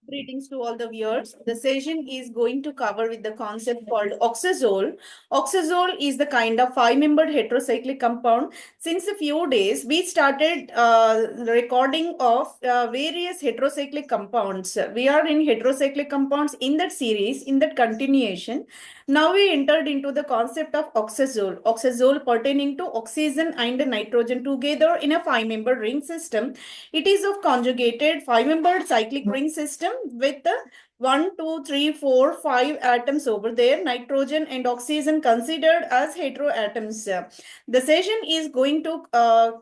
Greetings to all the viewers. The session is going to cover with the concept called oxazole. Oxazole is the kind of five-membered heterocyclic compound. Since a few days, we started recording of various heterocyclic compounds. We are in heterocyclic compounds in that series, in that continuation. Now we entered into the concept of oxazole. Oxazole pertaining to oxygen and nitrogen together in a five-membered ring system. It is of conjugated five-membered cyclic ring system with 1, 2, 3, 4, 5 atoms over there. Nitrogen and oxygen considered as heteroatoms. The session is going to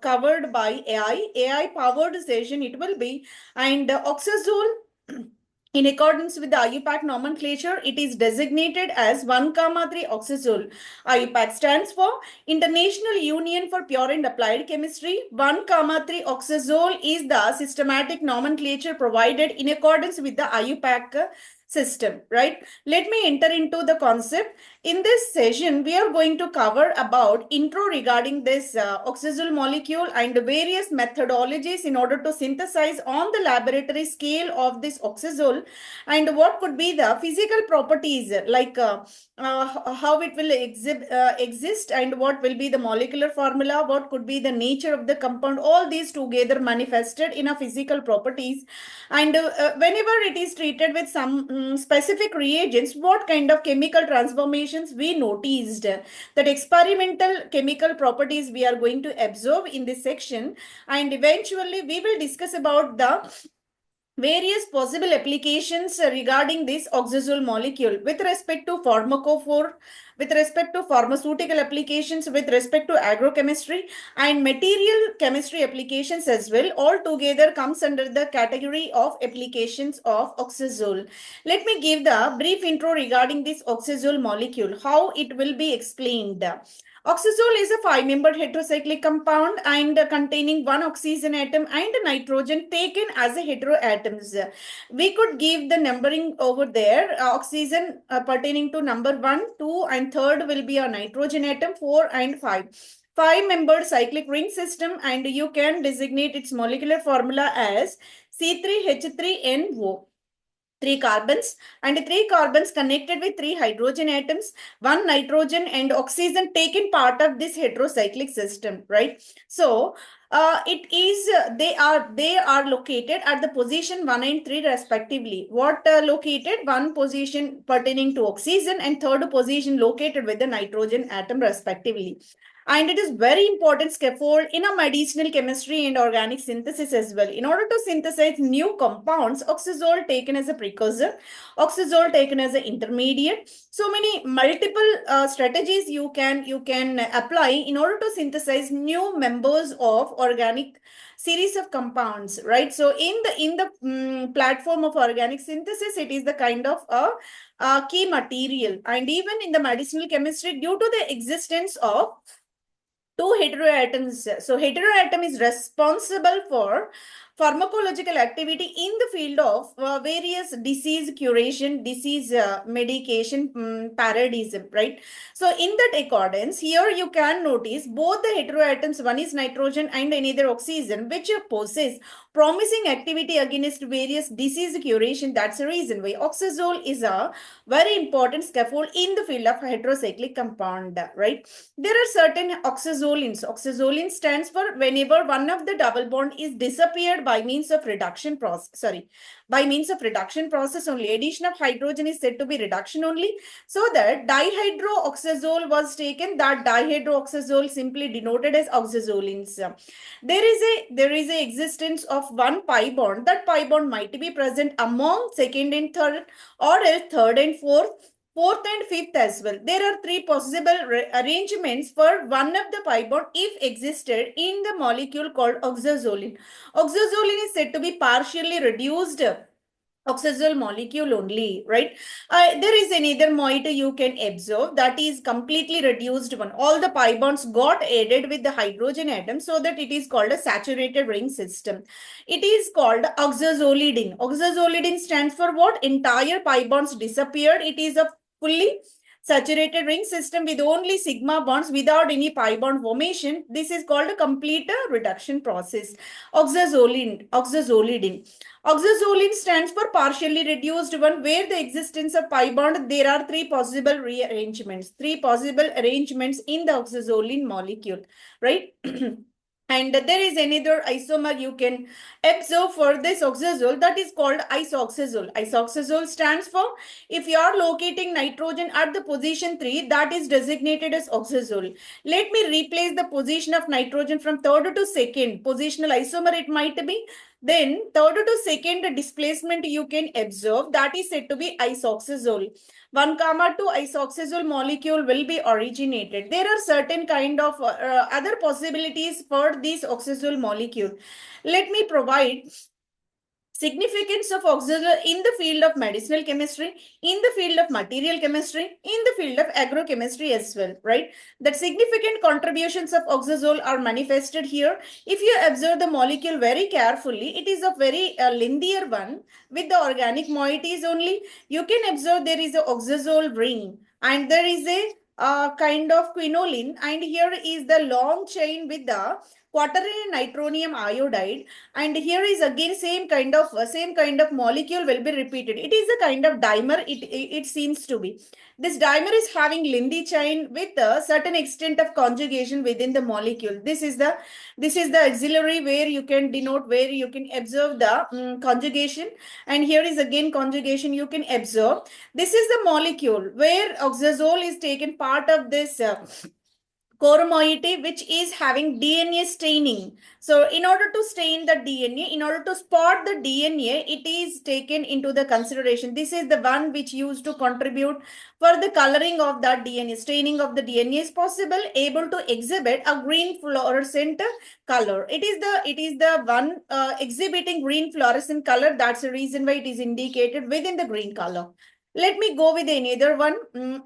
covered by AI powered session it will be, and oxazole in accordance with the IUPAC nomenclature, it is designated as 1,3 oxazole. IUPAC stands for International Union for Pure and Applied Chemistry. 1,3 oxazole is the systematic nomenclature provided in accordance with the IUPAC system, right? Let me enter into the concept. In this session, we are going to cover about intro regarding this oxazole molecule and various methodologies in order to synthesize on the laboratory scale of this oxazole, and what could be the physical properties like how it will exist, and what will be the molecular formula, what could be the nature of the compound, all these together manifested in a physical properties. And whenever it is treated with some specific reagents, what kind of chemical transformations we noticed, that experimental chemical properties we are going to observe in this section, and eventually we will discuss about the various possible applications regarding this oxazole molecule with respect to pharmacophore, with respect to pharmaceutical applications, with respect to agrochemistry and material chemistry applications as well. All together comes under the category of applications of oxazole. Let me give the brief intro regarding this oxazole molecule, how it will be explained. Oxazole is a five-membered heterocyclic compound and containing one oxygen atom and nitrogen taken as a heteroatoms. We could give the numbering over there. Oxygen pertaining to number 1, 2 and third will be a nitrogen atom, 4 and 5. Five-membered cyclic ring system, and you can designate its molecular formula as C3H3NO. Three carbons, and three carbons connected with three hydrogen atoms, one nitrogen and oxygen taken part of this heterocyclic system, right? So it is they are located at the position 1 and 3 respectively. What located? One position pertaining to oxygen and third position located with the nitrogen atom respectively. And it is very important scaffold in a medicinal chemistry and organic synthesis as well. In order to synthesize new compounds, oxazole taken as a precursor, oxazole taken as an intermediate. So many multiple strategies you can apply in order to synthesize new members of organic series of compounds, right? So in the platform of organic synthesis, it is the kind of a key material. And even in the medicinal chemistry, due to the existence of two heteroatoms. So heteroatom is responsible for pharmacological activity in the field of various disease curation, disease medication, paradigm, right? So in that accordance, here you can notice both the heteroatoms, one is nitrogen and another oxygen, which possess promising activity against various disease curation. That's the reason why oxazole is a very important scaffold in the field of heterocyclic compound, right? There are certain oxazolines. Oxazoline stands for whenever one of the double bond is disappeared by means of reduction process. By means of reduction process only. Addition of hydrogen is said to be reduction only. So that dihydroxazole was taken. That dihydroxazole simply denoted as oxazolines. There is a existence of one pi bond. That pi bond might be present among second and third, or else third and fourth and fifth as well. There are three possible arrangements for one of the pi bond if existed in the molecule called oxazoline. Oxazoline is said to be partially reduced oxazole molecule only, right? There is another moiety you can observe, that is completely reduced one. All the pi bonds got added with the hydrogen atom, so that it is called a saturated ring system. It is called oxazolidine. Oxazolidine stands for what? Entire pi bonds disappeared. It is a fully saturated ring system with only sigma bonds without any pi bond formation. This is called a complete reduction process. Oxazolidine. Oxazolidine stands for partially reduced one, where the existence of pi bond, there are three possible rearrangements, three possible arrangements in the oxazolidine molecule, right? And there is another isomer you can observe for this oxazole, that is called isoxazole. Isoxazole stands for, if you are locating nitrogen at the position 3, that is designated as oxazole. Let me replace the position of nitrogen from third to second. Positional isomer it might be. Then third to second displacement you can observe, that is said to be isoxazole. 1,2 isoxazole molecule will be originated. There are certain kind of other possibilities for this oxazole molecule. Let me provide significance of oxazole in the field of medicinal chemistry, in the field of material chemistry, in the field of agrochemistry as well, right? That significant contributions of oxazole are manifested here. If you observe the molecule very carefully, it is a very lengthier one with the organic moieties only. You can observe there is a oxazole ring and there is a kind of quinoline, and here is the long chain with the quaternary nitronium iodide, and here is again same kind of molecule will be repeated. It is a kind of dimer, it seems to be. This dimer is having lengthy chain with a certain extent of conjugation within the molecule. This is the auxiliary where you can denote, where you can observe the conjugation, and here is again conjugation you can observe. This is the molecule where oxazole is taken part of this core moiety, which is having DNA staining. So in order to stain the DNA, in order to spot the DNA, it is taken into the consideration. This is the one which used to contribute for the coloring of that DNA. Staining of the DNA is possible, able to exhibit a green fluorescent color. It is the one exhibiting green fluorescent color. That's the reason why it is indicated within the green color. Let me go with another one.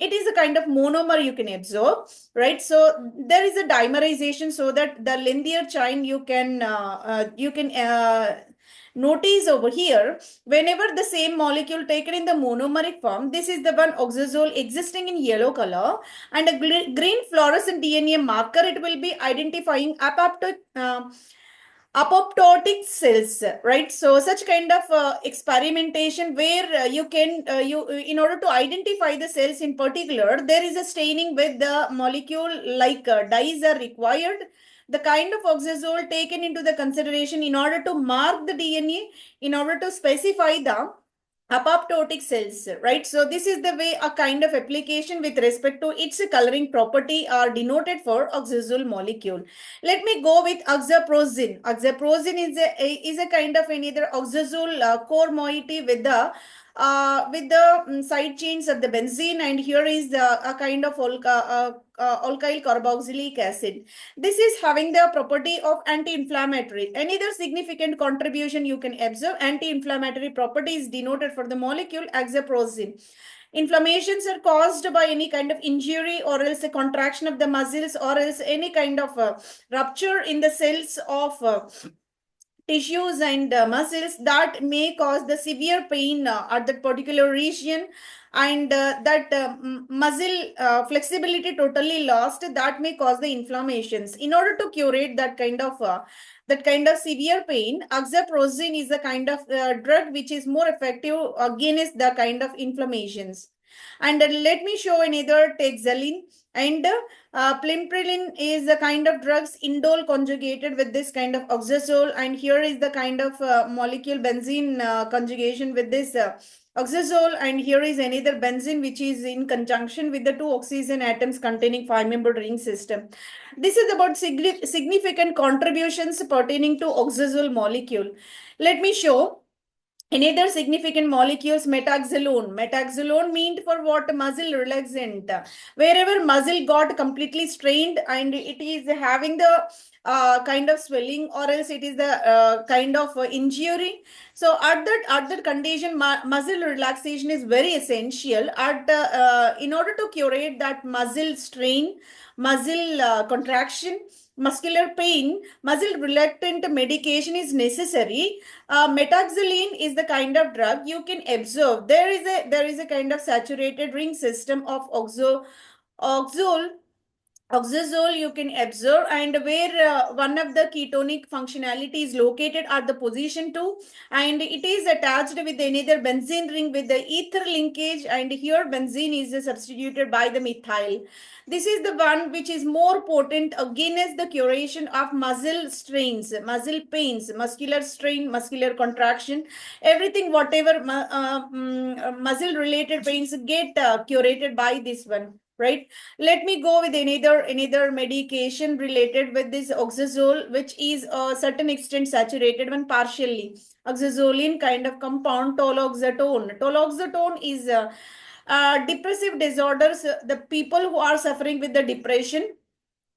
It is a kind of monomer you can observe, right? So there is a dimerization so that the lengthier chain you can notice over here. Whenever the same molecule taken in the monomeric form, this is the one oxazole existing in yellow color, and a green fluorescent DNA marker, it will be identifying apoptotic cells, right? So such kind of experimentation where you can in order to identify the cells in particular, there is a staining with the molecule, like dyes are required. The kind of oxazole taken into the consideration in order to mark the DNA, in order to specify the apoptotic cells, right? So this is the way a kind of application with respect to its coloring property are denoted for oxazole molecule. Let me go with oxaprozin. Oxaprozin is a kind of another oxazole core moiety with the side chains of the benzene, and here is a kind of alkyl carboxylic acid. This is having the property of anti-inflammatory. Another significant contribution you can observe, anti-inflammatory property is denoted for the molecule oxaprozin. Inflammations are caused by any kind of injury, or else a contraction of the muscles, or else any kind of rupture in the cells of tissues and muscles, that may cause the severe pain at that particular region, and that muscle flexibility totally lost, that may cause the inflammations. In order to curate that kind of severe pain, oxaprozin is a kind of drug which is more effective against the kind of inflammations. And let me show another taxolin. And plimprillin is a kind of drugs indole conjugated with this kind of oxazole, and here is the kind of molecule benzene conjugation with this oxazole, and here is another benzene which is in conjunction with the two oxygen atoms containing 5-membered ring system. This is about significant contributions pertaining to oxazole molecule. Let me show another significant molecules, metaxalone. Metaxalone meant for what? Muscle relaxant. Wherever muscle got completely strained and it is having the kind of swelling, or else it is the kind of injury. So at that condition, muscle relaxation is very essential. In order to curate that muscle strain, muscle contraction, muscular pain, muscle reluctant medication is necessary. Metaxylene is the kind of drug you can observe. There is a kind of saturated ring system of oxazole oxazole you can observe, and where one of the ketonic functionality is located at the position 2, and it is attached with another benzene ring with the ether linkage, and here benzene is substituted by the methyl. This is the one which is more potent against the curation of muscle strains, muscle pains, muscular strain, muscular contraction, everything, whatever muscle related pains get curated by this one, right? Let me go with another medication related with this oxazole, which is a certain extent saturated when partially. Oxazoline kind of compound, toloxetone. Toloxetone is depressive disorders. The people who are suffering with the depression,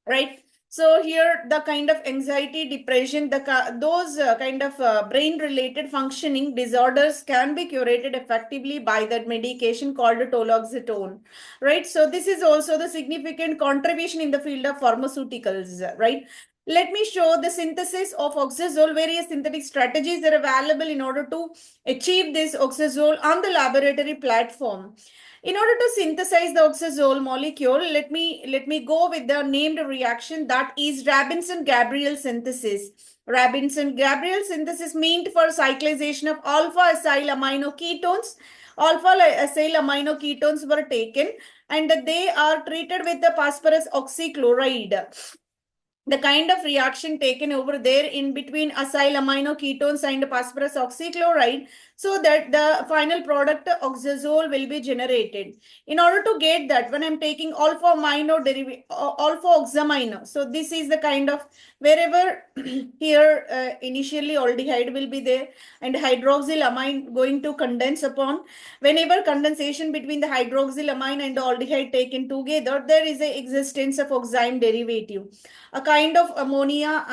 right? So here the kind of anxiety, depression, those kind of brain related functioning disorders can be curated effectively by that medication called toloxetone, right? So this is also the significant contribution in the field of pharmaceuticals, right? Let me show the synthesis of oxazole. Various synthetic strategies are available in order to achieve this oxazole on the laboratory platform. In order to synthesize the oxazole molecule, let me go with the named reaction, that is Robinson-Gabriel synthesis. Robinson-Gabriel synthesis meant for cyclization of alpha acyl amino ketones. Alpha acyl amino ketones were taken and they are treated with the phosphorus oxychloride. The kind of reaction taken over there in between acyl amino ketones and phosphorus oxychloride, so that the final product oxazole will be generated. In order to get that, when I'm taking alpha amino derivative, alpha oxamino, so this is the kind of, wherever here initially aldehyde will be there and hydroxylamine going to condense upon. Whenever condensation between the hydroxylamine and the aldehyde taken together, there is a existence of oxime derivative, a kind of ammonia.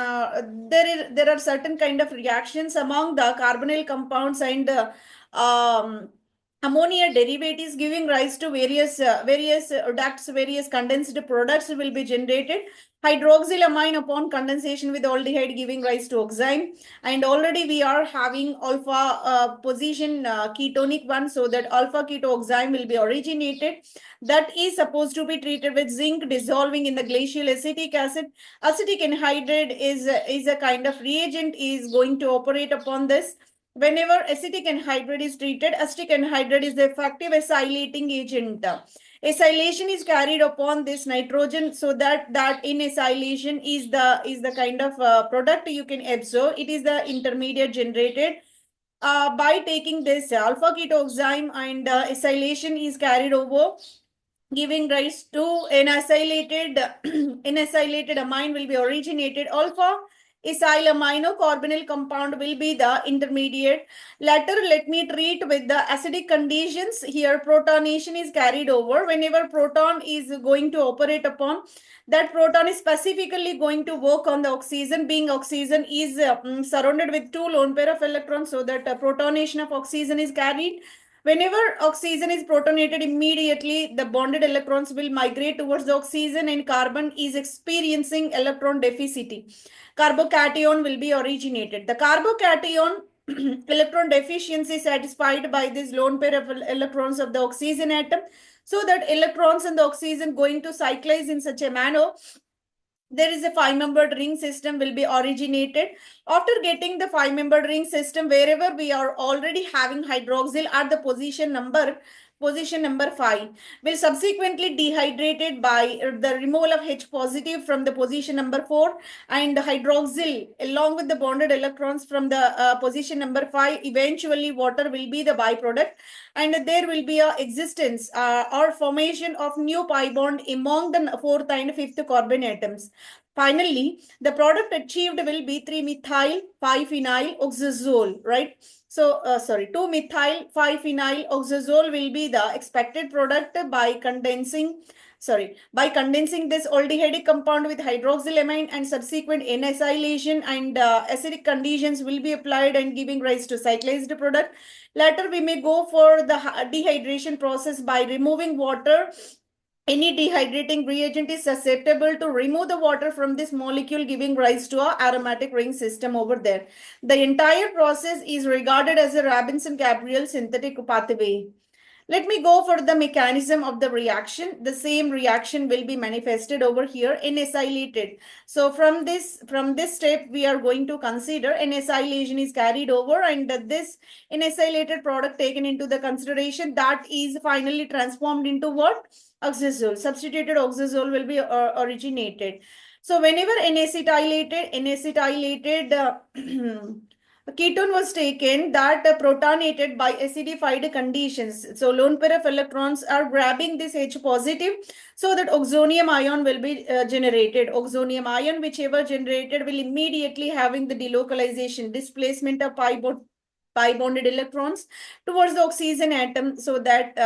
There are certain kind of reactions among the carbonyl compounds and ammonia derivatives, giving rise to various ducts, various condensed products will be generated. Hydroxylamine upon condensation with aldehyde giving rise to oxime, and already we are having alpha position ketonic one, so that alpha ketoxime will be originated. That is supposed to be treated with zinc dissolving in the glacial acetic acid. Acetic anhydride is a kind of reagent, is going to operate upon this. Whenever acetic anhydride is treated, acetic anhydride is the effective acylating agent. Acylation is carried upon this nitrogen, so that in acylation is the kind of product you can observe. It is the intermediate generated by taking this alpha ketoxime, and acylation is carried over, giving rise to an acylated an acylated amine will be originated. Alpha acyl amino carbonyl compound will be the intermediate. Later, let me treat with the acidic conditions. Here protonation is carried over. Whenever proton is going to operate upon, that proton is specifically going to work on the oxygen, being oxygen is surrounded with two lone pair of electrons, so that protonation of oxygen is carried. Whenever oxygen is protonated, immediately the bonded electrons will migrate towards the oxygen and carbon is experiencing electron deficit. Carbocation will be originated. The carbocation electron deficiency is satisfied by this lone pair of electrons of the oxygen atom, so that electrons and the oxygen going to cyclize in such a manner, there is a 5-membered ring system will be originated. After getting the 5-membered ring system, wherever we are already having hydroxyl at the position number 5, will subsequently dehydrated by the removal of H positive from the position number 4, and the hydroxyl along with the bonded electrons from the position number 5, eventually water will be the byproduct, and there will be a existence or formation of new pi bond among the 4th and 5th carbon atoms. Finally, the product achieved will be 3-methyl 5-phenyl oxazole, right? So, 2-methyl 5-phenyl oxazole will be the expected product by condensing this aldehydic compound with hydroxylamine and subsequent N-acylation and acidic conditions will be applied and giving rise to cyclized product. Later, we may go for the dehydration process by removing water. Any dehydrating reagent is susceptible to remove the water from this molecule, giving rise to a aromatic ring system over there. The entire process is regarded as a Robinson-Gabriel synthetic pathway. Let me go for the mechanism of the reaction. The same reaction will be manifested over here in acylated. So from this step, we are going to consider an acylation is carried over, and this inacylated product taken into the consideration, that is finally transformed into what? Oxazole. Substituted oxazole will be originated. So whenever N-acetylated ketone was taken, that protonated by acidified conditions. So lone pair of electrons are grabbing this H positive, so that oxonium ion will be generated. Oxonium ion, whichever generated, will immediately having the delocalization, displacement of pi bonded electrons towards the oxygen atom, so that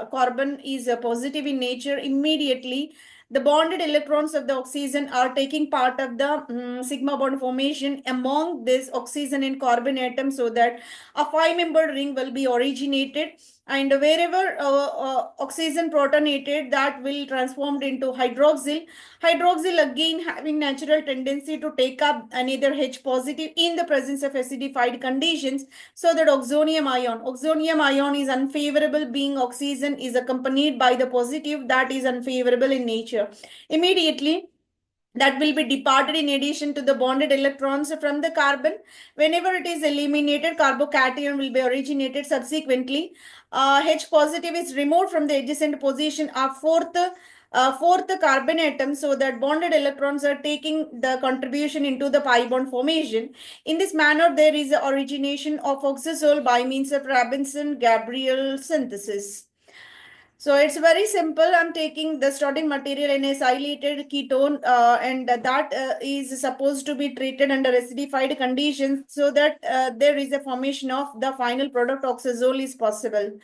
carbon is positive in nature. Immediately the bonded electrons of the oxygen are taking part of the sigma bond formation among this oxygen and carbon atom, so that a 5-membered ring will be originated. And wherever oxygen protonated, that will transformed into hydroxyl. Hydroxyl again having natural tendency to take up another H positive in the presence of acidified conditions, so that oxonium ion is unfavorable, being oxygen is accompanied by the positive, that is unfavorable in nature. Immediately that will be departed in addition to the bonded electrons from the carbon. Whenever it is eliminated, carbocation will be originated. Subsequently, H positive is removed from the adjacent position of fourth carbon atom, so that bonded electrons are taking the contribution into the pi bond formation. In this manner, there is the origination of oxazole by means of Robinson-Gabriel synthesis. So it's very simple. I'm taking the starting material in a acylated ketone, and that is supposed to be treated under acidified conditions, so that there is a formation of the final product oxazole is possible.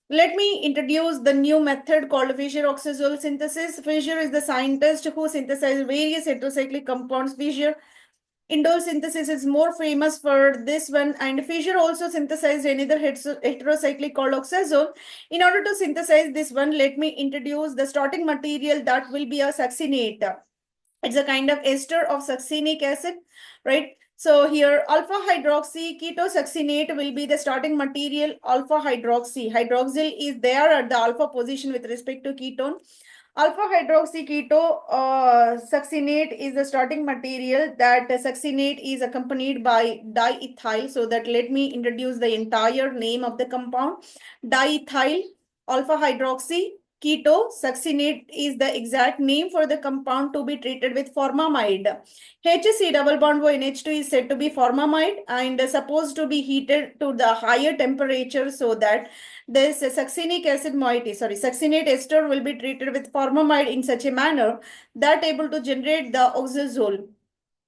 Let me introduce the new method called Fischer-Oxazole synthesis. Fischer is the scientist who synthesized various heterocyclic compounds. Fischer indole synthesis is more famous for this one, and Fischer also synthesized another heterocyclic called oxazole. In order to synthesize this one, let me introduce the starting material, that will be a succinate. It's a kind of ester of succinic acid, right? So here alpha hydroxy ketosuccinate will be the starting material. Alpha hydroxy, hydroxyl is there at the alpha position with respect to ketone. Alpha hydroxy succinate is the starting material. That succinate is accompanied by diethyl. So that let me introduce the entire name of the compound. Diethyl alpha hydroxy succinate is the exact name for the compound to be treated with formamide. HC double bond ONH2 is said to be formamide and supposed to be heated to the higher temperature, so that this succinic acid moiety, succinate ester will be treated with formamide in such a manner that able to generate the oxazole,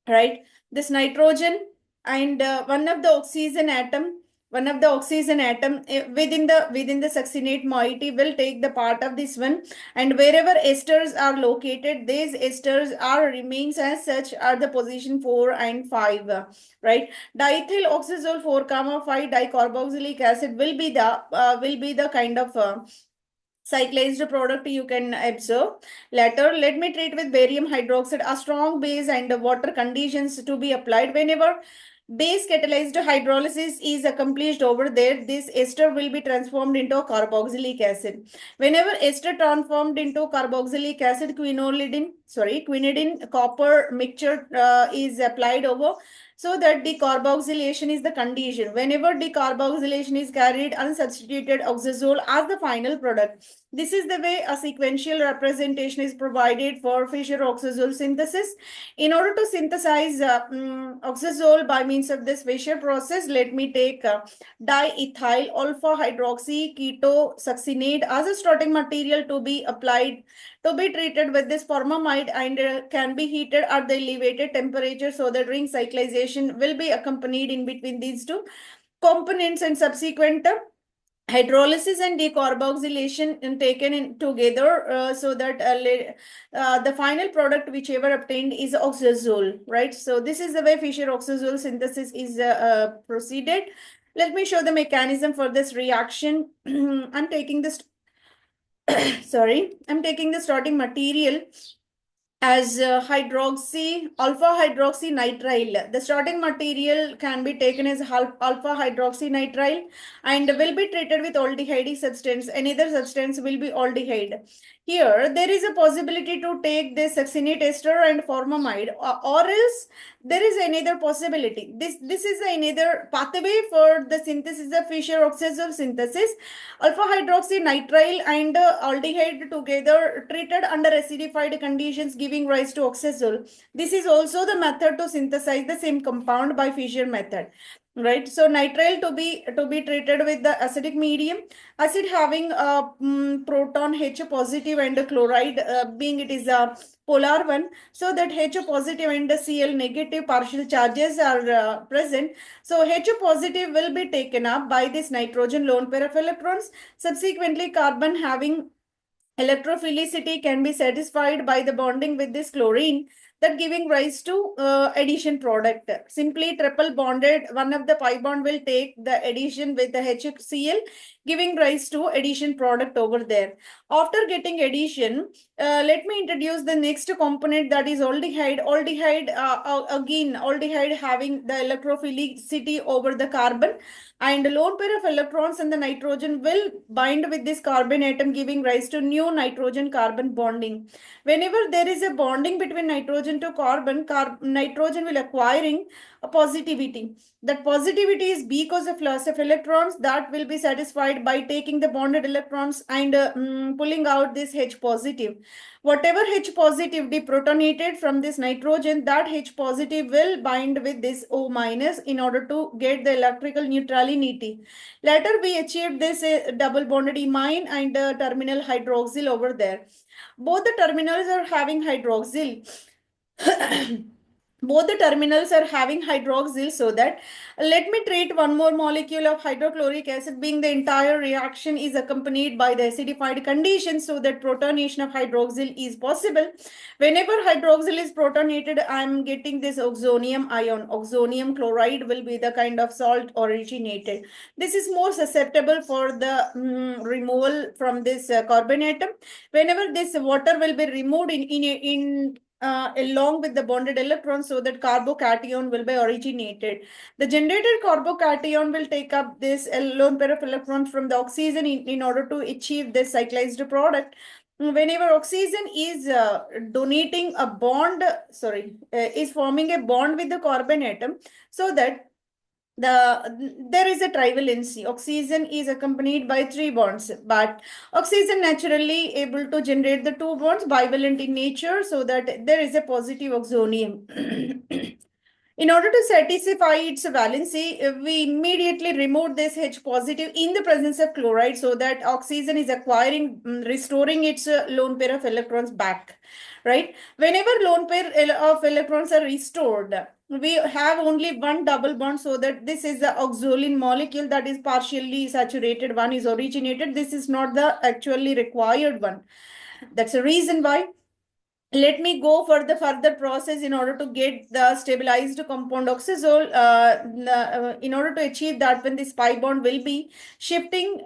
right? This nitrogen and one of the oxygen atom within the succinate moiety will take the part of this one, and wherever esters are located, these esters are remains as such at the position 4 and 5, right? Diethyl oxazole 4,5 dicarboxylic acid will be the kind of cyclized product you can observe. Later, let me treat with barium hydroxide, a strong base and water conditions to be applied. Whenever base catalyzed hydrolysis is accomplished over there, this ester will be transformed into a carboxylic acid. Whenever ester transformed into carboxylic acid, quinidine copper mixture is applied over. so that decarboxylation is the condition. Whenever decarboxylation is carried, unsubstituted oxazole as the final product. This is the way a sequential representation is provided for Fischer-Oxazole synthesis. In order to synthesize oxazole by means of this Fischer process, let me take diethyl alpha hydroxy ketosuccinate as a starting material to be applied, to be treated with this formamide, and can be heated at the elevated temperature so that ring cyclization will be accompanied in between these two components, and subsequent hydrolysis and decarboxylation taken in together, so that the final product whichever obtained is oxazole, right? So this is the way Fischer-Oxazole synthesis is proceeded. Let me show the mechanism for this reaction. I'm taking this I'm taking the starting material as alpha hydroxy nitrile. The starting material can be taken as alpha hydroxy nitrile and will be treated with aldehyde substance. Another substance will be aldehyde. Here, there is a possibility to take this succinate ester and formamide, or else there is another possibility. This is another pathway for the synthesis of Fischer-Oxazole synthesis. Alpha hydroxy nitrile and aldehyde together treated under acidified conditions giving rise to oxazole. This is also the method to synthesize the same compound by Fischer method. Right, so nitrile to be treated with the acidic medium, acid having a proton H positive and a chloride being it is a polar one, so that H positive and the Cl negative partial charges are present. So H positive will be taken up by this nitrogen lone pair of electrons. Subsequently, carbon having electrophilicity can be satisfied by the bonding with this chlorine, that giving rise to addition product. Simply triple bonded, one of the pi bond will take the addition with the HCl, giving rise to addition product over there. After getting addition, let me introduce the next component, that is aldehyde. Again, aldehyde having the electrophilicity over the carbon, and lone pair of electrons and the nitrogen will bind with this carbon atom, giving rise to new nitrogen carbon bonding. Whenever there is a bonding between nitrogen to carbon, nitrogen will acquiring a positivity. That positivity is because of loss of electrons that will be satisfied by taking the bonded electrons and pulling out this H positive. Whatever H positive deprotonated from this nitrogen, that H positive will bind with this O minus in order to get the electrical neutrality. Later, we achieved this double bonded imine and terminal hydroxyl over there. Both the terminals are having hydroxyl. Both the terminals are having hydroxyl, so that let me treat one more molecule of hydrochloric acid, being the entire reaction is accompanied by the acidified condition, so that protonation of hydroxyl is possible. Whenever hydroxyl is protonated, I am getting this oxonium ion. Oxonium chloride will be the kind of salt originated. This is more susceptible for the removal from this carbon atom. Whenever this water will be removed along with the bonded electrons, so that carbocation will be originated. The generated carbocation will take up this lone pair of electrons from the oxygen in order to achieve this cyclized product. Whenever oxygen is donating a bond, is forming a bond with the carbon atom, so that there is a trivalency. Oxygen is accompanied by 3 bonds, but oxygen naturally able to generate the 2 bonds bivalent in nature, so that there is a positive oxonium. In order to satisfy its valency, we immediately remove this H positive in the presence of chloride, so that oxygen is acquiring, restoring its lone pair of electrons back, right? Whenever lone pair of electrons are restored, we have only one double bond, so that this is the oxolin molecule that is partially saturated one is originated. This is not the actually required one. That's the reason why. Let me go for the further process in order to get the stabilized compound oxazole. In order to achieve that, when this pi bond will be shifting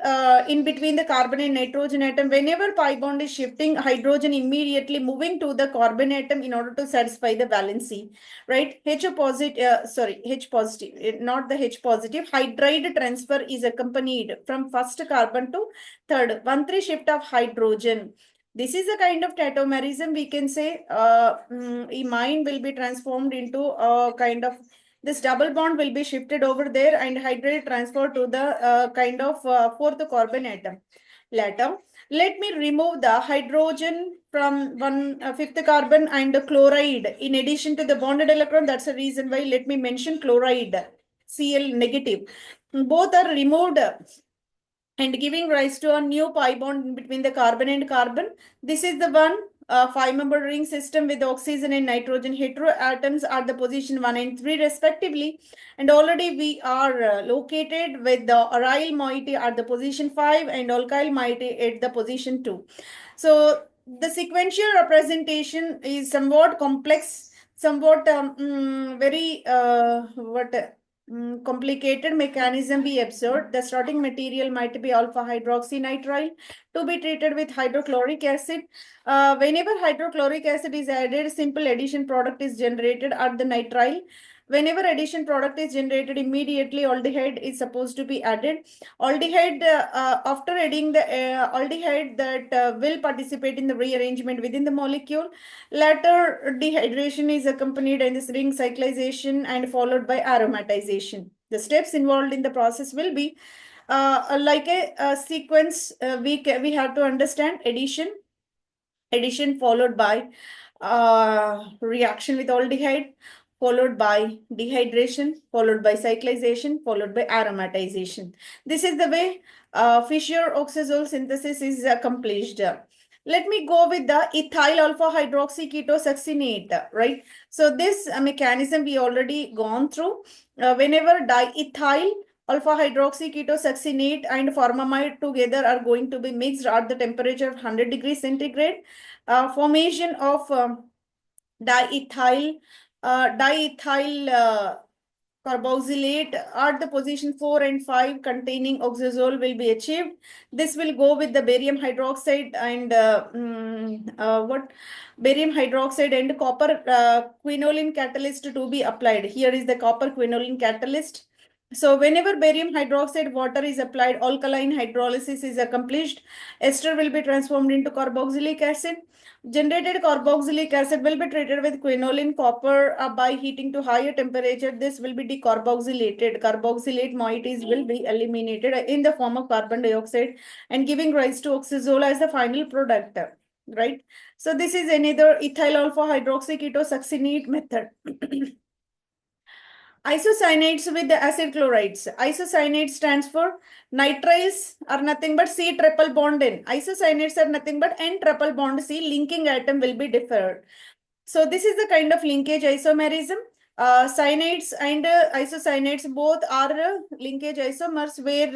in between the carbon and nitrogen atom, whenever pi bond is shifting, hydrogen immediately moving to the carbon atom in order to satisfy the valency, right? H positive, not the H positive. Hydride transfer is accompanied from first carbon to third, 1,3 shift of hydrogen. This is a kind of tautomerism, we can say. Imine will be transformed into a kind of This double bond will be shifted over there and hydrogen transferred to the kind of fourth carbon atom. Later, let me remove the hydrogen from one fifth carbon and the chloride in addition to the bonded electron. That's the reason why let me mention chloride, Cl negative. Both are removed and giving rise to a new pi bond between the carbon and carbon. This is the one five-member ring system with oxygen and nitrogen heteroatoms at the position 1 and 3 respectively. And already we are located with the aryl moiety at the position 5 and alkyl moiety at the position 2. So the sequential representation is somewhat complex, somewhat very complicated mechanism we observed. The starting material might be alpha hydroxynitrile to be treated with hydrochloric acid. Whenever hydrochloric acid is added, simple addition product is generated at the nitrile. Whenever addition product is generated, immediately aldehyde is supposed to be added. Aldehyde, after adding the aldehyde that will participate in the rearrangement within the molecule. Later dehydration is accompanied in this ring cyclization and followed by aromatization. The steps involved in the process will be like a sequence. We have to understand addition followed by reaction with aldehyde, followed by dehydration, followed by cyclization, followed by aromatization. This is the way Fischer-Oxazole synthesis is accomplished. Let me go with the ethyl alpha hydroxy ketosuccinate, right? So this mechanism we already gone through. Whenever diethyl alpha hydroxy ketosuccinate and formamide together are going to be mixed at the temperature of 100 degrees centigrade, formation of diethyl carboxylate at the position 4 and 5 containing oxazole will be achieved. This will go with the barium hydroxide and barium hydroxide and copper quinoline catalyst to be applied. Here is the copper quinoline catalyst. So whenever barium hydroxide water is applied, alkaline hydrolysis is accomplished. Ester will be transformed into carboxylic acid. Generated carboxylic acid will be treated with quinoline copper by heating to higher temperature. This will be decarboxylated. Carboxylate moieties will be eliminated in the form of carbon dioxide and giving rise to oxazole as the final product. Right. So this is another ethyl alpha hydroxy ketosuccinate method. Isocyanates with the acid chlorides. Isocyanate stands for nitriles are nothing but C triple bond N. Isocyanates are nothing but N triple bond C. Linking atom will be differed. So this is the kind of linkage isomerism. Cyanates and isocyanates both are linkage isomers where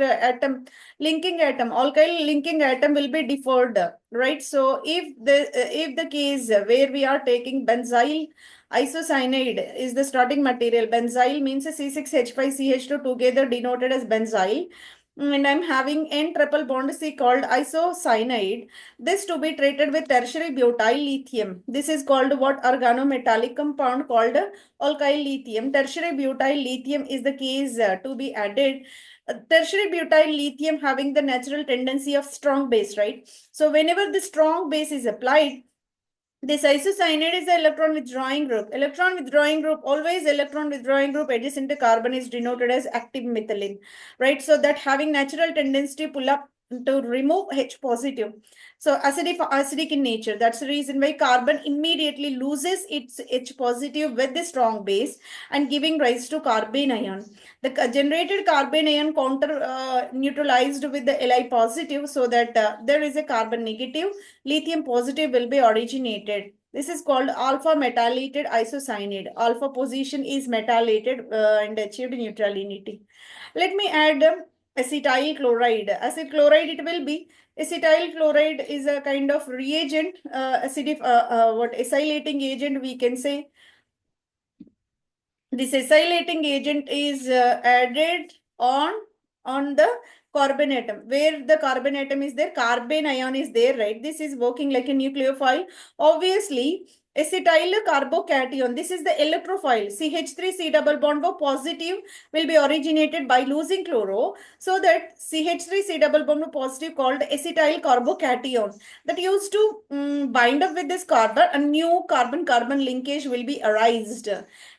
linking atom, alkyl linking atom will be deferred, right? So if the case where we are taking benzyl isocyanide is the starting material, benzyl means a C6H5CH2 together denoted as benzyl. And I'm having N triple bond C called isocyanide. This to be treated with tertiary butyl lithium. This is called what organometallic compound called alkyl lithium. Tertiary butyl lithium is the case to be added. Tertiary butyl lithium having the natural tendency of strong base, right? So whenever the strong base is applied, this isocyanide is the electron withdrawing group. Electron withdrawing group, always electron withdrawing group adjacent to carbon is denoted as active methylene, right? So that having natural tendency to pull up to remove H positive. So acidic in nature. That's the reason why carbon immediately loses its H positive with the strong base and giving rise to carbene ion. The generated carbene ion counter neutralized with the Li positive so that there is a carbon negative. Lithium positive will be originated. This is called alpha metalliated isocyanide. Alpha position is metalliated and achieved neutrality. Let me add acetyl chloride. Acid chloride it will be. Acetyl chloride is a kind of reagent, acylating agent we can say. This acylating agent is added on the carbon atom. Where the carbon atom is there, carbene ion is there, right? This is working like a nucleophile. Obviously, acetyl carbocation. This is the electrophile. CH3 C double bond positive will be originated by losing chloro. So that CH3 C double bond positive called acetyl carbocation that used to bind up with this carbon, a new carbon-carbon linkage will be arised.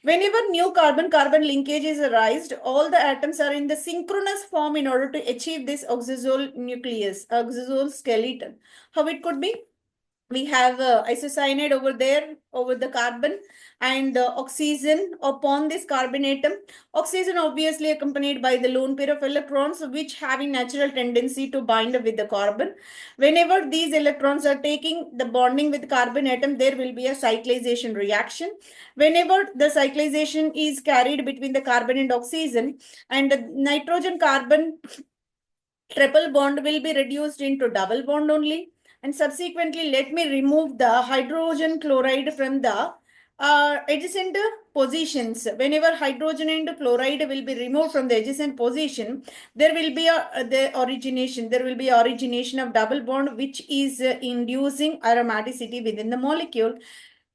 Whenever new carbon-carbon linkage is arised, all the atoms are in the synchronous form in order to achieve this oxazole nucleus, oxazole skeleton. How it could be? We have isocyanide over there over the carbon and oxygen upon this carbon atom. Oxygen obviously accompanied by the lone pair of electrons which having natural tendency to bind with the carbon. Whenever these electrons are taking the bonding with carbon atom, there will be a cyclization reaction. Whenever the cyclization is carried between the carbon and oxygen, and the nitrogen carbon triple bond will be reduced into double bond only. And subsequently, let me remove the hydrogen chloride from the adjacent positions. Whenever hydrogen and chloride will be removed from the adjacent position, there will be origination of double bond, which is inducing aromaticity within the molecule.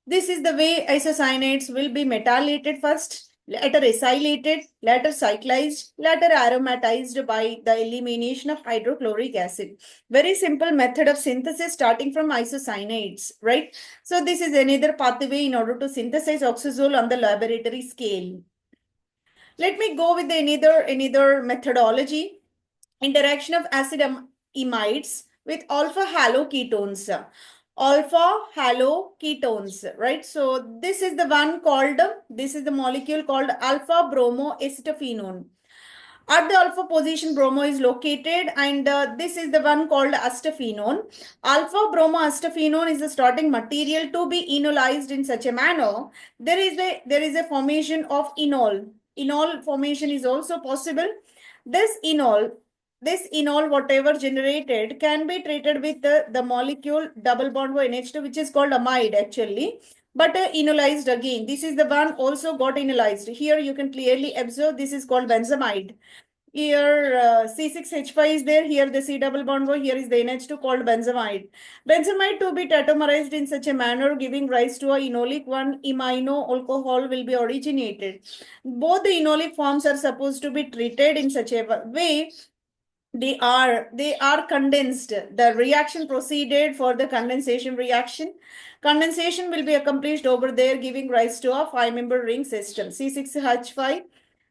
This is the way isocyanates will be metallated first, later acylated, later cyclized, later aromatized by the elimination of hydrochloric acid. Very simple method of synthesis starting from isocyanates, right? So this is another pathway in order to synthesize oxazole on the laboratory scale. Let me go with another methodology. Interaction of acid imides with alpha haloketones. Alpha haloketones, right? So this is the one called, this is the molecule called alpha bromoacetophenone. At the alpha position, bromo is located, and this is the one called acetophenone. Alpha bromoacetophenone is the starting material to be enolized in such a manner. There is a formation of enol. Enol formation is also possible. This enol, whatever generated, can be treated with the molecule double bond NH2, which is called amide actually, but enolized again. This is the one also got enolized. Here you can clearly observe this is called benzamide. Here C6H5 is there, here the C double bond, here is the NH2 called benzamide. Benzamide to be tautomerized in such a manner, giving rise to a enolic one imino alcohol will be originated. Both the enolic forms are supposed to be treated in such a way they are condensed. The reaction proceeded for the condensation reaction. Condensation will be accomplished over there, giving rise to a 5-member ring system. C6H5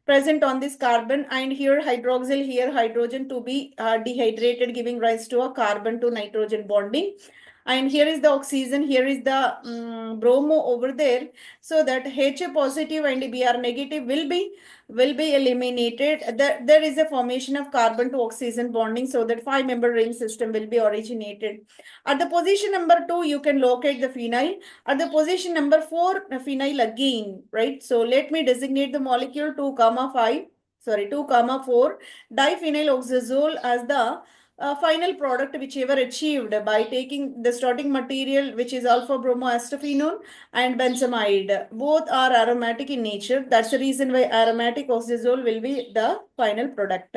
present on this carbon, and here hydroxyl, here hydrogen to be dehydrated, giving rise to a carbon to nitrogen bonding. And here is the oxygen, here is the bromo over there, so that Ha positive and Br negative will be eliminated. There is a formation of carbon to oxygen bonding, so that 5-member ring system will be originated. At the position number 2, you can locate the phenyl. At the position number 4, phenyl again, right? So let me designate the molecule 2, 4 diphenyl oxazole as the final product whichever achieved by taking the starting material, which is alpha bromoacetophenone and benzamide. Both are aromatic in nature. That's the reason why aromatic oxazole will be the final product.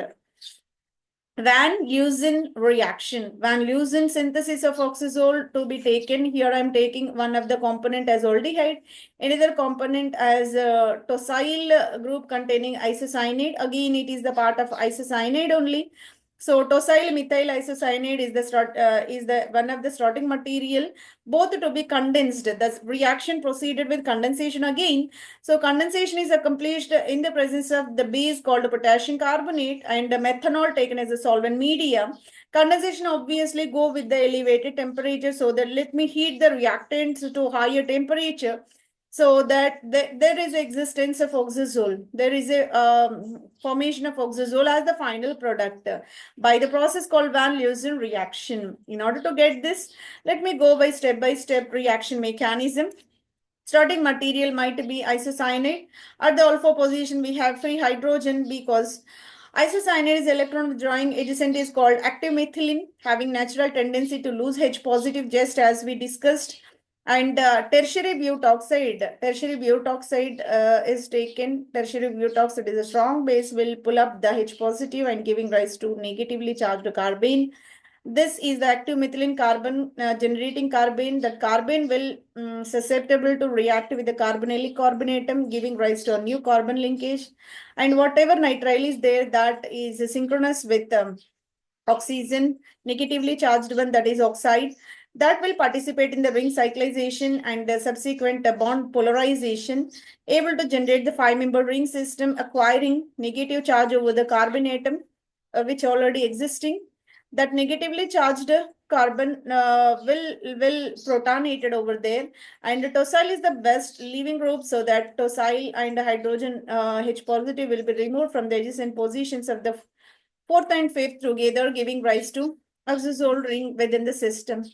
Van Leusen reaction. Van Leusen synthesis of oxazole to be taken. Here I am taking one of the component as aldehyde, another component as tosyl group containing isocyanate. Again, it is the part of isocyanate only. So tosyl methyl isocyanate is the one of the starting material, both to be condensed. The reaction proceeded with condensation again. So condensation is accomplished in the presence of the base called potassium carbonate and the methanol taken as a solvent media. Condensation obviously go with the elevated temperature, so that let me heat the reactants to higher temperature, so that there is existence of oxazole. There is a formation of oxazole as the final product by the process called Van Leusen reaction. In order to get this, let me go by step reaction mechanism. Starting material might be isocyanate. At the alpha position, we have free hydrogen because isocyanate is electron withdrawing adjacent is called active methylene, having natural tendency to lose H positive, just as we discussed. And tertiary butoxide is taken. Tertiary butoxide is a strong base, will pull up the H positive and giving rise to negatively charged carbene. This is the active methylene carbon generating carbene. That carbene will susceptible to react with the carbonylic carbonatum, giving rise to a new carbon linkage. And whatever nitrile is there, that is synchronous with oxygen, negatively charged one, that is oxide, that will participate in the ring cyclization and the subsequent bond polarization, able to generate the five-member ring system, acquiring negative charge over the carbon atom, which already existing. That negatively charged carbon will protonated over there, and the tosyl is the best leaving group, so that tosyl and hydrogen H positive will be removed from the adjacent positions of the fourth and fifth together, giving rise to oxazole ring within the system.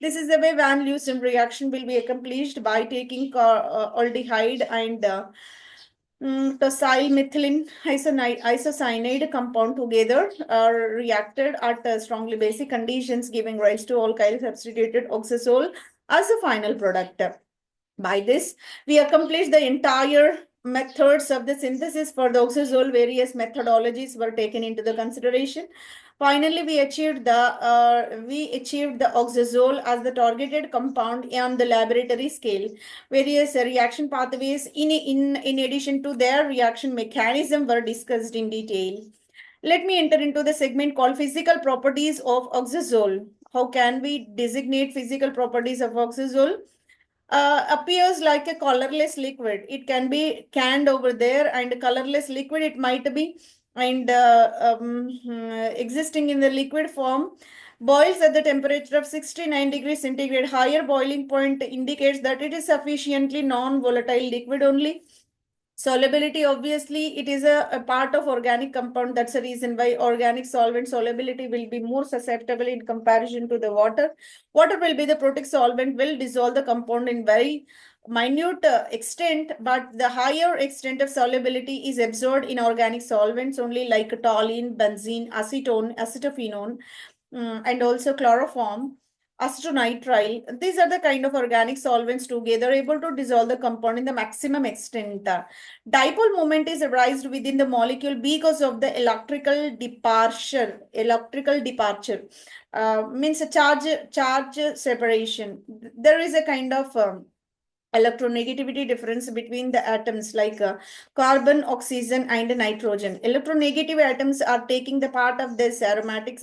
This is the way Van Leusen reaction will be accomplished by taking aldehyde and tosyl methylene isocyanide compound together are reacted at strongly basic conditions, giving rise to alkyl substituted oxazole as a final product. By this, we accomplish the entire methods of the synthesis for the oxazole. Various methodologies were taken into the consideration. Finally, we achieved the oxazole as the targeted compound on the laboratory scale. Various reaction pathways in addition to their reaction mechanism were discussed in detail. Let me enter into the segment called physical properties of oxazole. How can we designate physical properties of oxazole? Appears like a colorless liquid. It can be canned over there, and colorless liquid it might be, and existing in the liquid form, boils at the temperature of 69 degrees centigrade. Higher boiling point indicates that it is sufficiently non-volatile liquid only. Solubility, obviously, it is a part of organic compound. That's the reason why organic solvent solubility will be more susceptible in comparison to the water. Water will be the protic solvent, will dissolve the compound in very minute extent, but the higher extent of solubility is absorbed in organic solvents only, like toluene, benzene, acetone, acetophenone, and also chloroform, acetonitrile. These are the kind of organic solvents together able to dissolve the compound in the maximum extent. Dipole moment is arised within the molecule because of the electrical departure. Electrical departure means a charge separation. There is a kind of electronegativity difference between the atoms, like carbon, oxygen, and nitrogen. Electronegative atoms are taking the part of this aromatic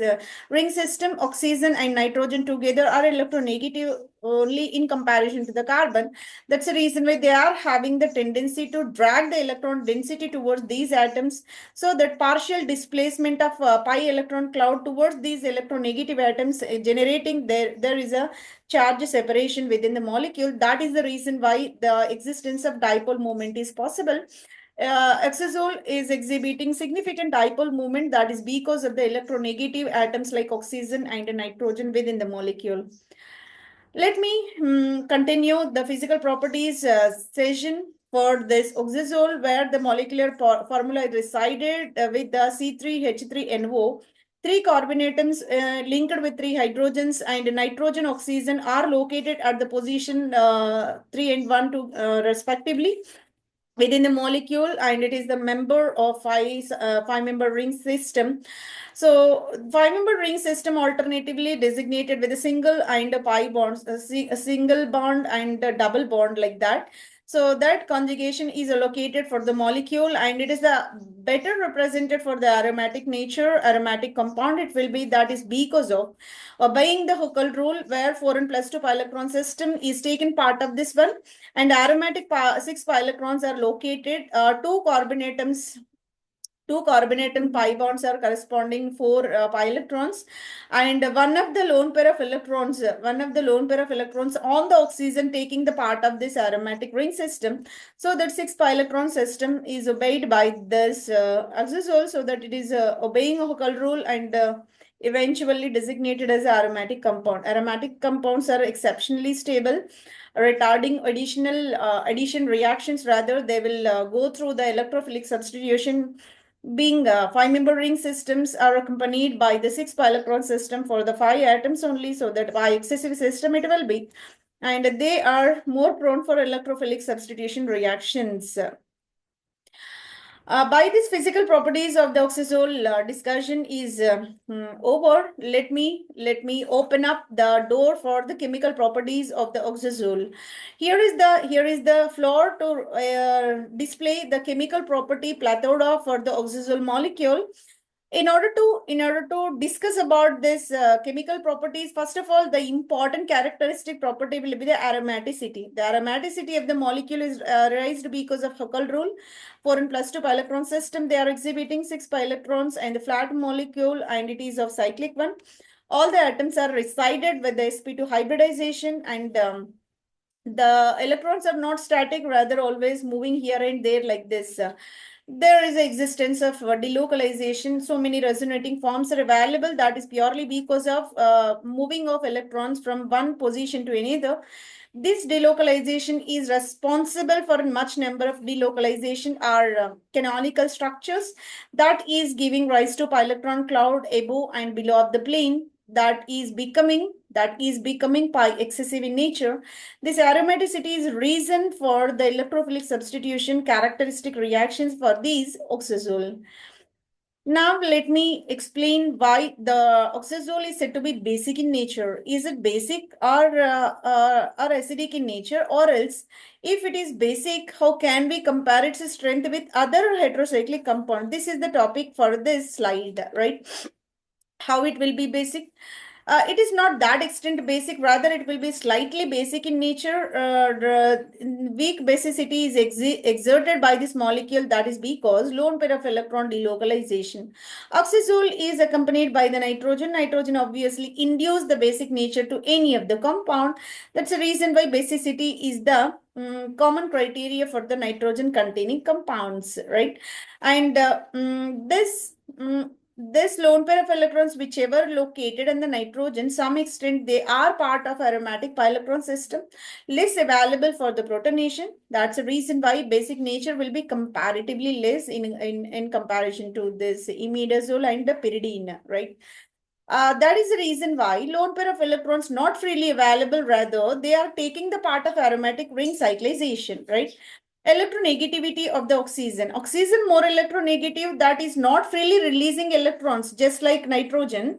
ring system. Oxygen and nitrogen together are electronegative only in comparison to the carbon. That's the reason why they are having the tendency to drag the electron density towards these atoms, so that partial displacement of pi electron cloud towards these electronegative atoms, generating there is a charge separation within the molecule. That is the reason why the existence of dipole moment is possible. Oxazole is exhibiting significant dipole moment, that is because of the electronegative atoms like oxygen and nitrogen within the molecule. Let me continue the physical properties session for this oxazole, where the molecular formula is resided with the C3H3NO. Three carbon atoms linked with three hydrogens and nitrogen oxygen are located at the position 3 and 1 to respectively within the molecule, and it is the member of five-member ring system. So five-member ring system alternatively designated with a single and a pi bonds, a single bond and a double bond, like that. So that conjugation is allocated for the molecule, and it is the better represented for the aromatic nature, aromatic compound it will be, that is because of obeying the Huckel rule, where 4 and plus 2 pi electron system is taken part of this one, and aromatic 6 pi electrons are located. Two carbon atom pi bonds are corresponding 4 pi electrons, and one of the lone pair of electrons on the oxygen taking the part of this aromatic ring system. So that 6 pi electron system is obeyed by this oxazole, so that it is obeying a Huckel rule and eventually designated as aromatic compound. Aromatic compounds are exceptionally stable, retarding addition reactions. Rather, they will go through the electrophilic substitution. Being five-member ring systems are accompanied by the 6 pi electron system for the 5 atoms only, so that by excessive system it will be, and they are more prone for electrophilic substitution reactions. By these physical properties of the oxazole, discussion is over. Let me open up the door for the chemical properties of the oxazole. Here is the floor to display the chemical property plethora for the oxazole molecule. In order to discuss about this chemical properties, first of all, the important characteristic property will be the aromaticity. The aromaticity of the molecule is raised because of Huckel rule. 4 and plus 2 pi electron system, they are exhibiting 6 pi electrons and the flat molecule, and it is of cyclic one. All the atoms are resided with the sp2 hybridization, and the electrons are not static, rather always moving here and there like this. There is the existence of delocalization. So many resonating forms are available. That is purely because of moving of electrons from one position to another. This delocalization is responsible for much number of delocalization or canonical structures that is giving rise to pi electron cloud above and below of the plane that is becoming pi excessive in nature. This aromaticity is reason for the electrophilic substitution characteristic reactions for these oxazole. Now let me explain why the oxazole is said to be basic in nature. Is it basic or acidic in nature, or else if it is basic, how can we compare its strength with other heterocyclic compounds? This is the topic for this slide, right? How it will be basic? It is not that extent basic, rather it will be slightly basic in nature. Weak basicity is exerted by this molecule, that is because lone pair of electron delocalization. Oxazole is accompanied by the nitrogen. Nitrogen obviously induce the basic nature to any of the compound. That's the reason why basicity is the common criteria for the nitrogen containing compounds, right? And this lone pair of electrons, whichever located in the nitrogen, some extent they are part of aromatic pi electron system, less available for the protonation. That's the reason why basic nature will be comparatively less in comparison to this imidazole and the pyridine, right? That is the reason why lone pair of electrons not freely available, rather they are taking the part of aromatic ring cyclization, right? Electronegativity of the oxygen. Oxygen more electronegative, that is not freely releasing electrons, just like nitrogen.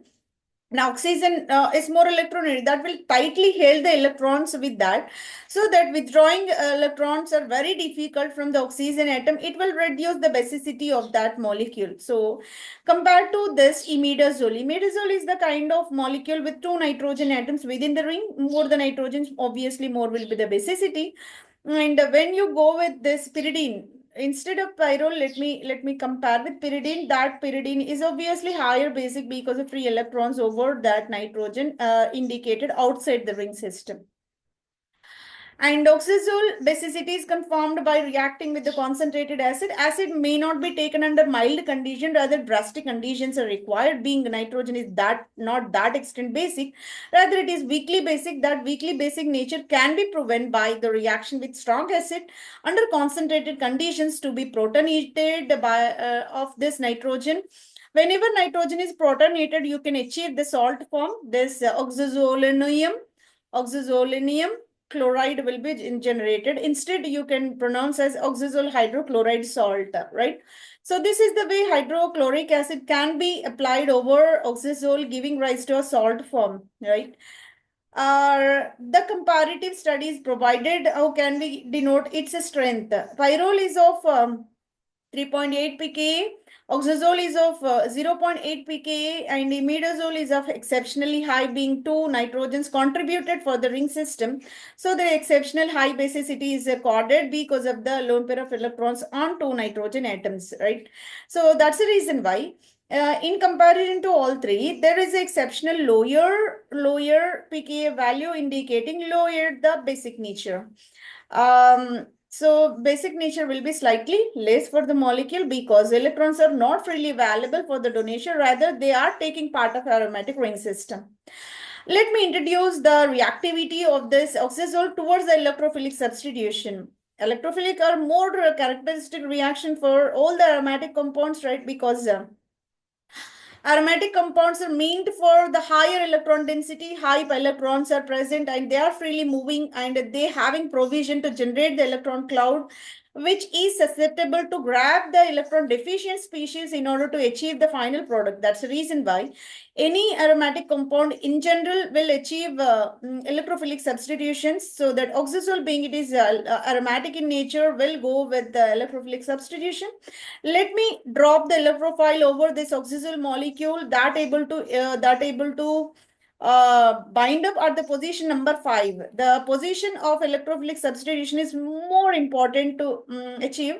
Now, oxygen is more electronegative, that will tightly hold the electrons with that, so that withdrawing electrons are very difficult from the oxygen atom. It will reduce the basicity of that molecule. So, compared to this imidazole is the kind of molecule with 2 nitrogen atoms within the ring. More the nitrogens, obviously more will be the basicity. And when you go with this pyridine, instead of pyrrole, let me compare with pyridine. That pyridine is obviously higher basic because of free electrons over that nitrogen indicated outside the ring system. And oxazole basicity is confirmed by reacting with the concentrated acid. Acid may not be taken under mild condition, rather drastic conditions are required, being nitrogen is not that extent basic. Rather, it is weakly basic. That weakly basic nature can be proven by the reaction with strong acid under concentrated conditions to be protonated by of this nitrogen. Whenever nitrogen is protonated, you can achieve the salt form, this oxazolinium chloride will be generated. Instead, you can pronounce as oxazole hydrochloride salt, right? So this is the way hydrochloric acid can be applied over oxazole, giving rise to a salt form, right? The comparative studies provided, how can we denote its strength? Pyrrole is of 3.8 pKa, oxazole is of 0.8 pKa, and imidazole is of exceptionally high, being 2 nitrogens contributed for the ring system. So the exceptional high basicity is accorded because of the lone pair of electrons on 2 nitrogen atoms, right? So that's the reason why. In comparison to all three, there is an exceptional lower pKa value, indicating lower the basic nature. So basic nature will be slightly less for the molecule because electrons are not freely available for the donation, rather they are taking part of aromatic ring system. Let me introduce the reactivity of this oxazole towards the electrophilic substitution. Electrophilic are more characteristic reaction for all the aromatic compounds, right? Because aromatic compounds are meant for the higher electron density, high electrons are present and they are freely moving and they having provision to generate the electron cloud. which is susceptible to grab the electron deficient species in order to achieve the final product. That's the reason why any aromatic compound in general will achieve electrophilic substitutions, so that oxazole, being it is aromatic in nature, will go with the electrophilic substitution. Let me drop the electrophile over this oxazole molecule that able to bind up at the position number 5. The position of electrophilic substitution is more important to achieve.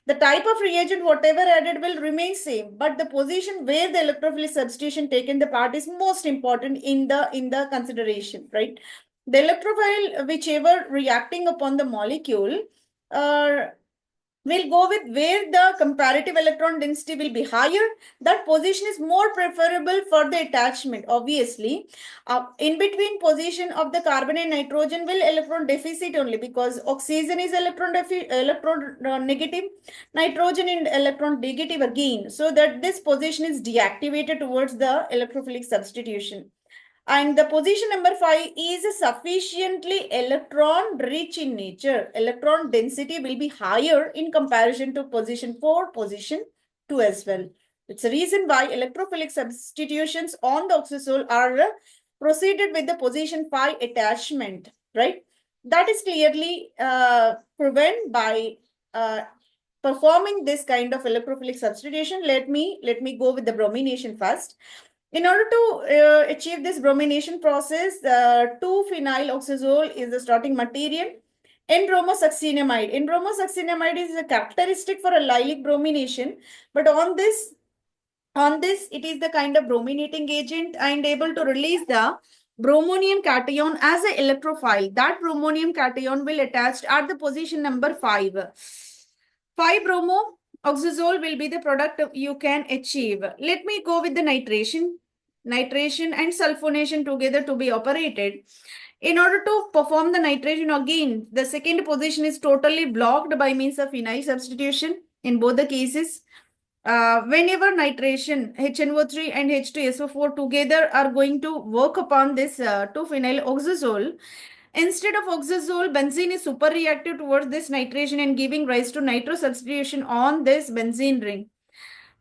The type of reagent, whatever added, will remain same, but the position where the electrophilic substitution taken the part is most important in the consideration, right? The electrophile, whichever reacting upon the molecule, uh, we'll go with where the comparative electron density will be higher. That position is more preferable for the attachment. Obviously, in between position of the carbon and nitrogen will electron deficit only, because oxygen is electron negative, nitrogen in electron negative again. So that this position is deactivated towards the electrophilic substitution. And the position number 5 is sufficiently electron rich in nature. Electron density will be higher in comparison to position 4, position 2 as well. It's a reason why electrophilic substitutions on the oxazole are proceeded with the position 5 attachment, right? That is clearly proven by performing this kind of electrophilic substitution. Let me go with the bromination first. In order to achieve this bromination process, 2-phenyl-oxazole is the starting material. N-bromosuccinimide. N-bromosuccinimide is a characteristic for allylic bromination, but on this, it is the kind of brominating agent and able to release the bromonium cation as an electrophile. That bromonium cation will attach at the position number 5. 5-bromo-oxazole will be the product you can achieve. Let me go with the nitration. Nitration and sulfonation together to be operated. In order to perform the nitration again, the second position is totally blocked by means of phenyl substitution in both the cases. Whenever nitration, HNO3 and H2SO4 together are going to work upon this 2-phenyl-oxazole, instead of oxazole, benzene is super reactive towards this nitration and giving rise to nitro substitution on this benzene ring.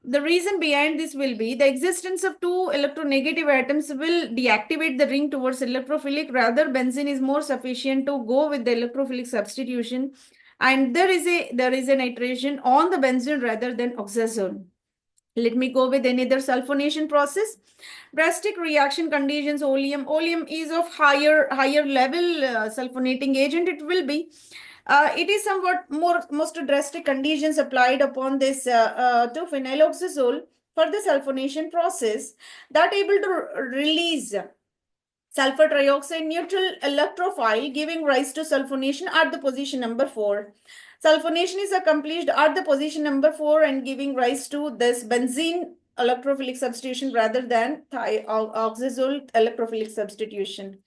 The reason behind this will be the existence of 2 electronegative atoms will deactivate the ring towards electrophilic. Rather, benzene is more sufficient to go with the electrophilic substitution, and there is a nitration on the benzene rather than oxazole. Let me go with another sulfonation process. Drastic reaction conditions, oleum. Oleum is of higher level sulfonating agent. It will be. It is somewhat most drastic conditions applied upon this 2-phenyloxazole for the sulfonation process that able to release sulfur trioxide neutral electrophile, giving rise to sulfonation at the position number 4. Sulfonation is accomplished at the position number 4 and giving rise to this benzene electrophilic substitution rather than oxazole electrophilic substitution.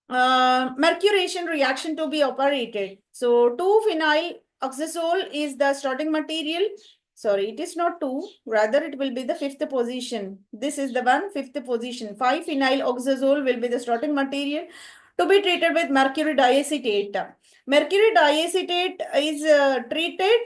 Mercuration reaction to be operated. So 2-phenyl-oxazole is the starting material. Sorry, it is not 2, rather it will be the 5th position. This is the one, 5th position. 5-phenyl-oxazole will be the starting material to be treated with mercury diacetate. Mercury diacetate is treated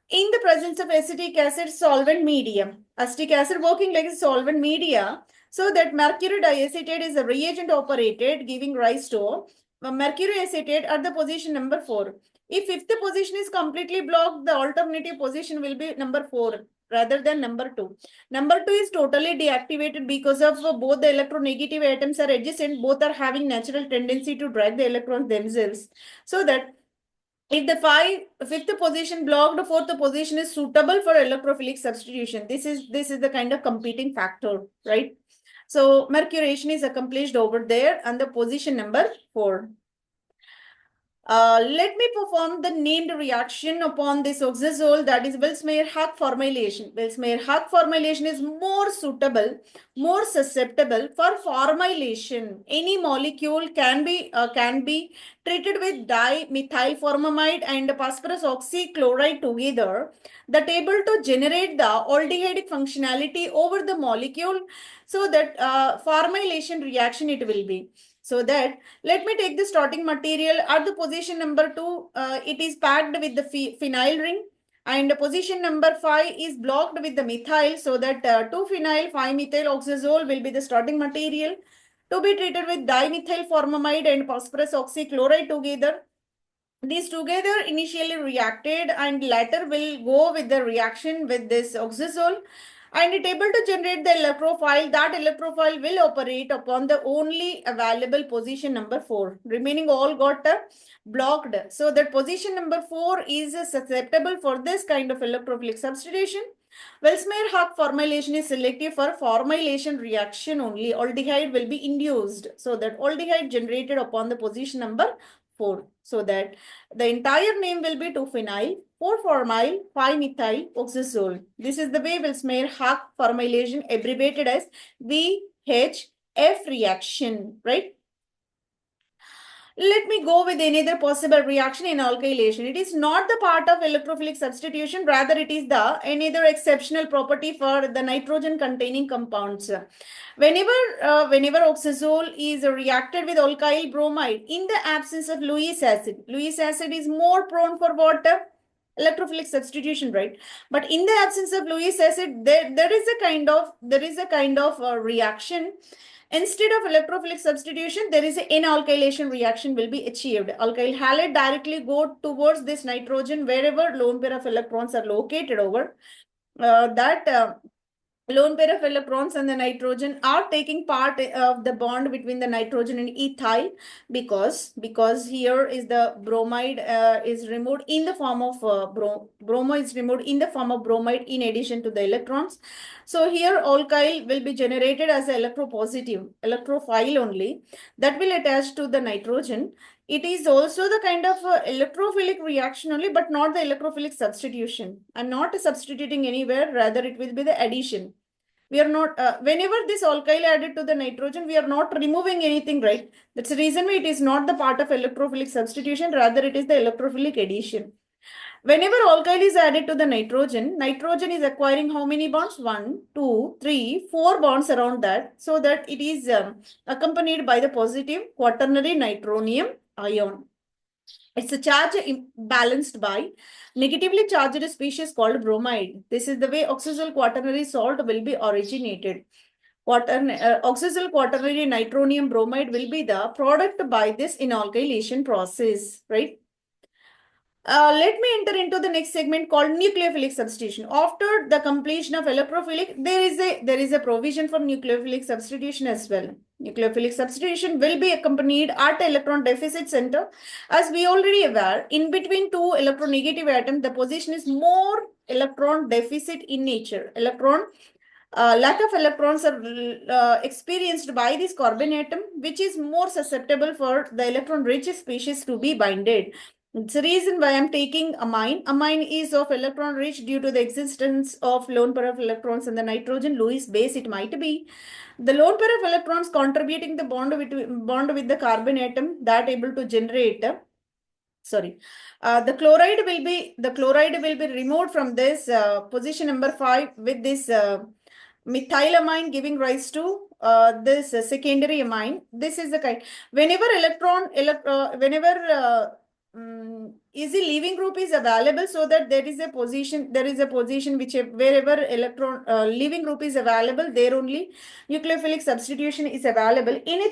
in the presence of acetic acid solvent medium. Acetic acid working like a solvent media, so that mercury diacetate is a reagent operated, giving rise to mercury acetate at the position number 4. If 5th position is completely blocked, the alternative position will be number 4 rather than number 2. Number 2 is totally deactivated because of both the electronegative atoms are adjacent, both are having natural tendency to drag the electrons themselves. So that if the 5th position blocked, 4th position is suitable for electrophilic substitution. This is the kind of competing factor, right? So mercuration is accomplished over there on the position number 4. Let me perform the named reaction upon this oxazole, that is Wells-Mayer-Hack formylation. Wells-Mayer-Hack formylation is more suitable, more susceptible for formylation. Any molecule can be treated with dimethylformamide and phosphorus oxychloride together, that able to generate the aldehydic functionality over the molecule, so that formylation reaction it will be. So that, let me take the starting material at the position number 2. It is packed with the phenyl ring, and position number 5 is blocked with the methyl, so that 2-phenyl 5-methyl oxazole will be the starting material to be treated with dimethyl formamide and phosphorus oxychloride together. These together initially reacted and later will go with the reaction with this oxazole, and it able to generate the electrophile. That electrophile will operate upon the only available position number 4. Remaining all got blocked. So that position number 4 is susceptible for this kind of electrophilic substitution. Welsmeyer-Hack formylation is selective for formylation reaction only. Aldehyde will be induced. So that aldehyde generated upon the position number 4. So that the entire name will be 2-phenyl, 4-formyl, 5-methyl oxazole. This is the way Welsmeyer-Hack formylation, abbreviated as VHF reaction, right? Let me go with another possible reaction in alkylation. It is not the part of electrophilic substitution, rather it is the another exceptional property for the nitrogen containing compounds. Whenever oxazole is reacted with alkyl bromide in the absence of Lewis acid is more prone for water electrophilic substitution, right? But in the absence of Lewis acid, there is a kind of reaction. Instead of electrophilic substitution, there is an alkylation reaction will be achieved. Alkyl halide directly go towards this nitrogen wherever lone pair of electrons are located over. Lone pair of electrons and the nitrogen are taking part of the bond between the nitrogen and ethyl, because here is the bromide is removed in the form of bromo is removed in the form of bromide in addition to the electrons. So here alkyl will be generated as an electropositive electrophile only that will attach to the nitrogen. It is also the kind of electrophilic reaction only, but not the electrophilic substitution. I'm not substituting anywhere, rather it will be the addition. We are not, whenever this alkyl added to the nitrogen, we are not removing anything, right? That's the reason why it is not the part of electrophilic substitution, rather it is the electrophilic addition. Whenever alkyl is added to the nitrogen, nitrogen is acquiring how many bonds? 1, 2, 3, 4 bonds around that, so that it is accompanied by the positive quaternary nitronium ion. It's a charge balanced by negatively charged species called bromide. This is the way oxazole quaternary salt will be originated. Oxazole quaternary nitronium bromide will be the product by this inalkylation process, right? Let me enter into the next segment called nucleophilic substitution. After the completion of electrophilic, there is a provision for nucleophilic substitution as well. Nucleophilic substitution will be accompanied at electron deficit center. As we already aware, in between two electronegative atoms, the position is more electron deficit in nature. Lack of electrons are experienced by this carbon atom, which is more susceptible for the electron-rich species to be binded. It's the reason why I'm taking amine. Amine is of electron rich due to the existence of lone pair of electrons in the nitrogen Lewis base. It might be the lone pair of electrons contributing the bond with the carbon atom that able to generate. The chloride will be removed from this position number 5 with this methylamine, giving rise to this secondary amine. This is the kind. Whenever easy leaving group is available, so that there is a position which wherever electron leaving group is available, there only nucleophilic substitution is available. In a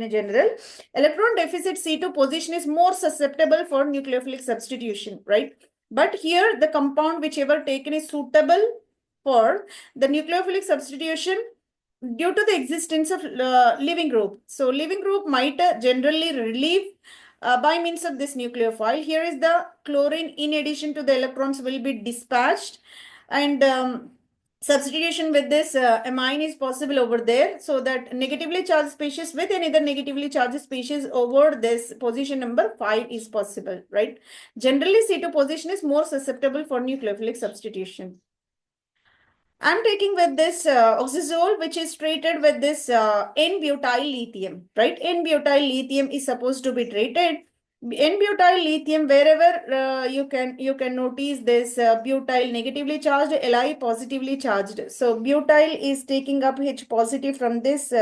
general electron deficit C2 position is more susceptible for nucleophilic substitution, right? But here the compound whichever taken is suitable for the nucleophilic substitution due to the existence of leaving group. So leaving group might generally relieve by means of this nucleophile. Here is the chlorine in addition to the electrons will be dispatched, and substitution with this amine is possible over there, so that negatively charged species with another negatively charged species over this position number 5 is possible, right? Generally C2 position is more susceptible for nucleophilic substitution. I'm taking with this oxazole, which is treated with this N-butyl lithium, right? N-butyl lithium is supposed to be treated. N-butyl lithium, wherever you can notice this butyl negatively charged, Li positively charged. So butyl is taking up H positive from this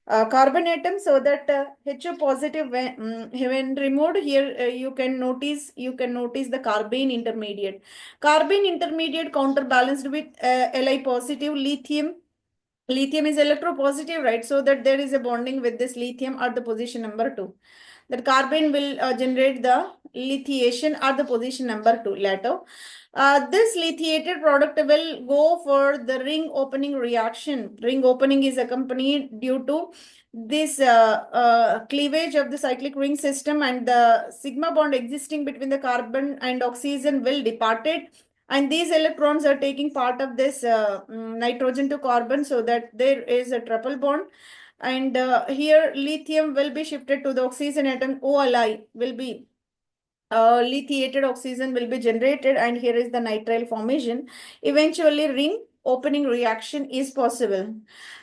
carbon atom, so that HO positive when removed here, you can notice the carbene intermediate. Carbene intermediate counterbalanced with Li positive lithium. Lithium is electropositive, right? So that there is a bonding with this lithium at the position number 2. That carbene will generate the lithiation at the position number 2 later. This lithiated product will go for the ring opening reaction. Ring opening is accompanied due to this cleavage of the cyclic ring system, and the sigma bond existing between the carbon and oxygen will departed, and these electrons are taking part of this nitrogen to carbon, so that there is a triple bond. And here lithium will be shifted to the oxygen atom. OLi will be lithiated oxygen will be generated, and here is the nitrile formation. Eventually ring opening reaction is possible.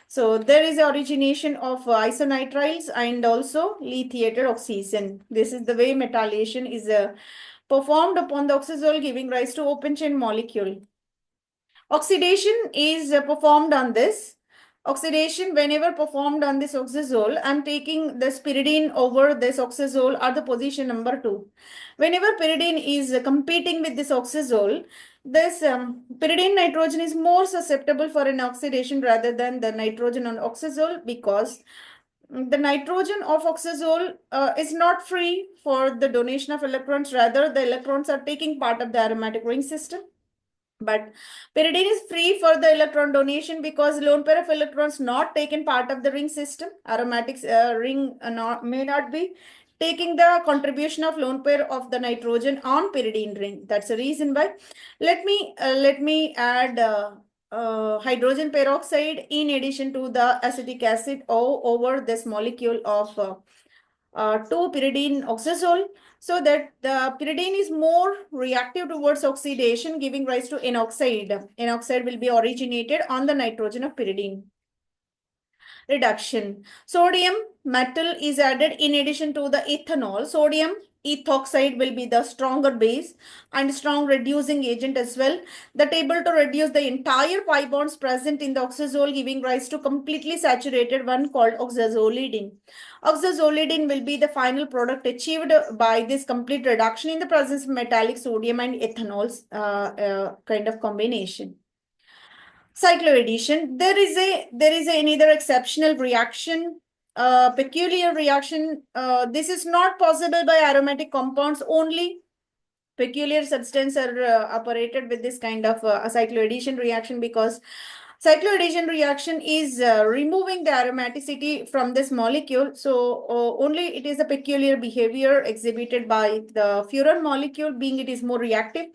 So there is origination of isonitriles and also lithiated oxygen. This is the way metallation is performed upon the oxazole, giving rise to open chain molecule. Oxidation is performed on this. Oxidation, whenever performed on this oxazole, I'm taking the pyridine over this oxazole at the position number 2. Whenever pyridine is competing with this oxazole, this pyridine nitrogen is more susceptible for an oxidation rather than the nitrogen on oxazole, because the nitrogen of oxazole is not free for the donation of electrons. Rather, the electrons are taking part of the aromatic ring system. But pyridine is free for the electron donation because lone pair of electrons not taken part of the ring system. Aromatic ring may not be taking the contribution of lone pair of the nitrogen on pyridine ring. That's the reason why. Let me add hydrogen peroxide in addition to the acetic acid over this molecule of 2-pyridine oxazole, so that the pyridine is more reactive towards oxidation, giving rise to N oxide. N oxide will be originated on the nitrogen of pyridine. Reduction. Sodium metal is added in addition to the ethanol. Sodium ethoxide will be the stronger base and strong reducing agent as well, that able to reduce the entire pi bonds present in the oxazole, giving rise to completely saturated one called oxazolidine. Oxazolidine will be the final product achieved by this complete reduction in the presence of metallic sodium and ethanols kind of combination. Cycloaddition. There is another exceptional reaction, peculiar reaction. This is not possible by aromatic compounds. Only peculiar substances are operated with this kind of cycloaddition reaction, because cycloaddition reaction is removing the aromaticity from this molecule. So only it is a peculiar behavior exhibited by the furan molecule, being it is more reactive.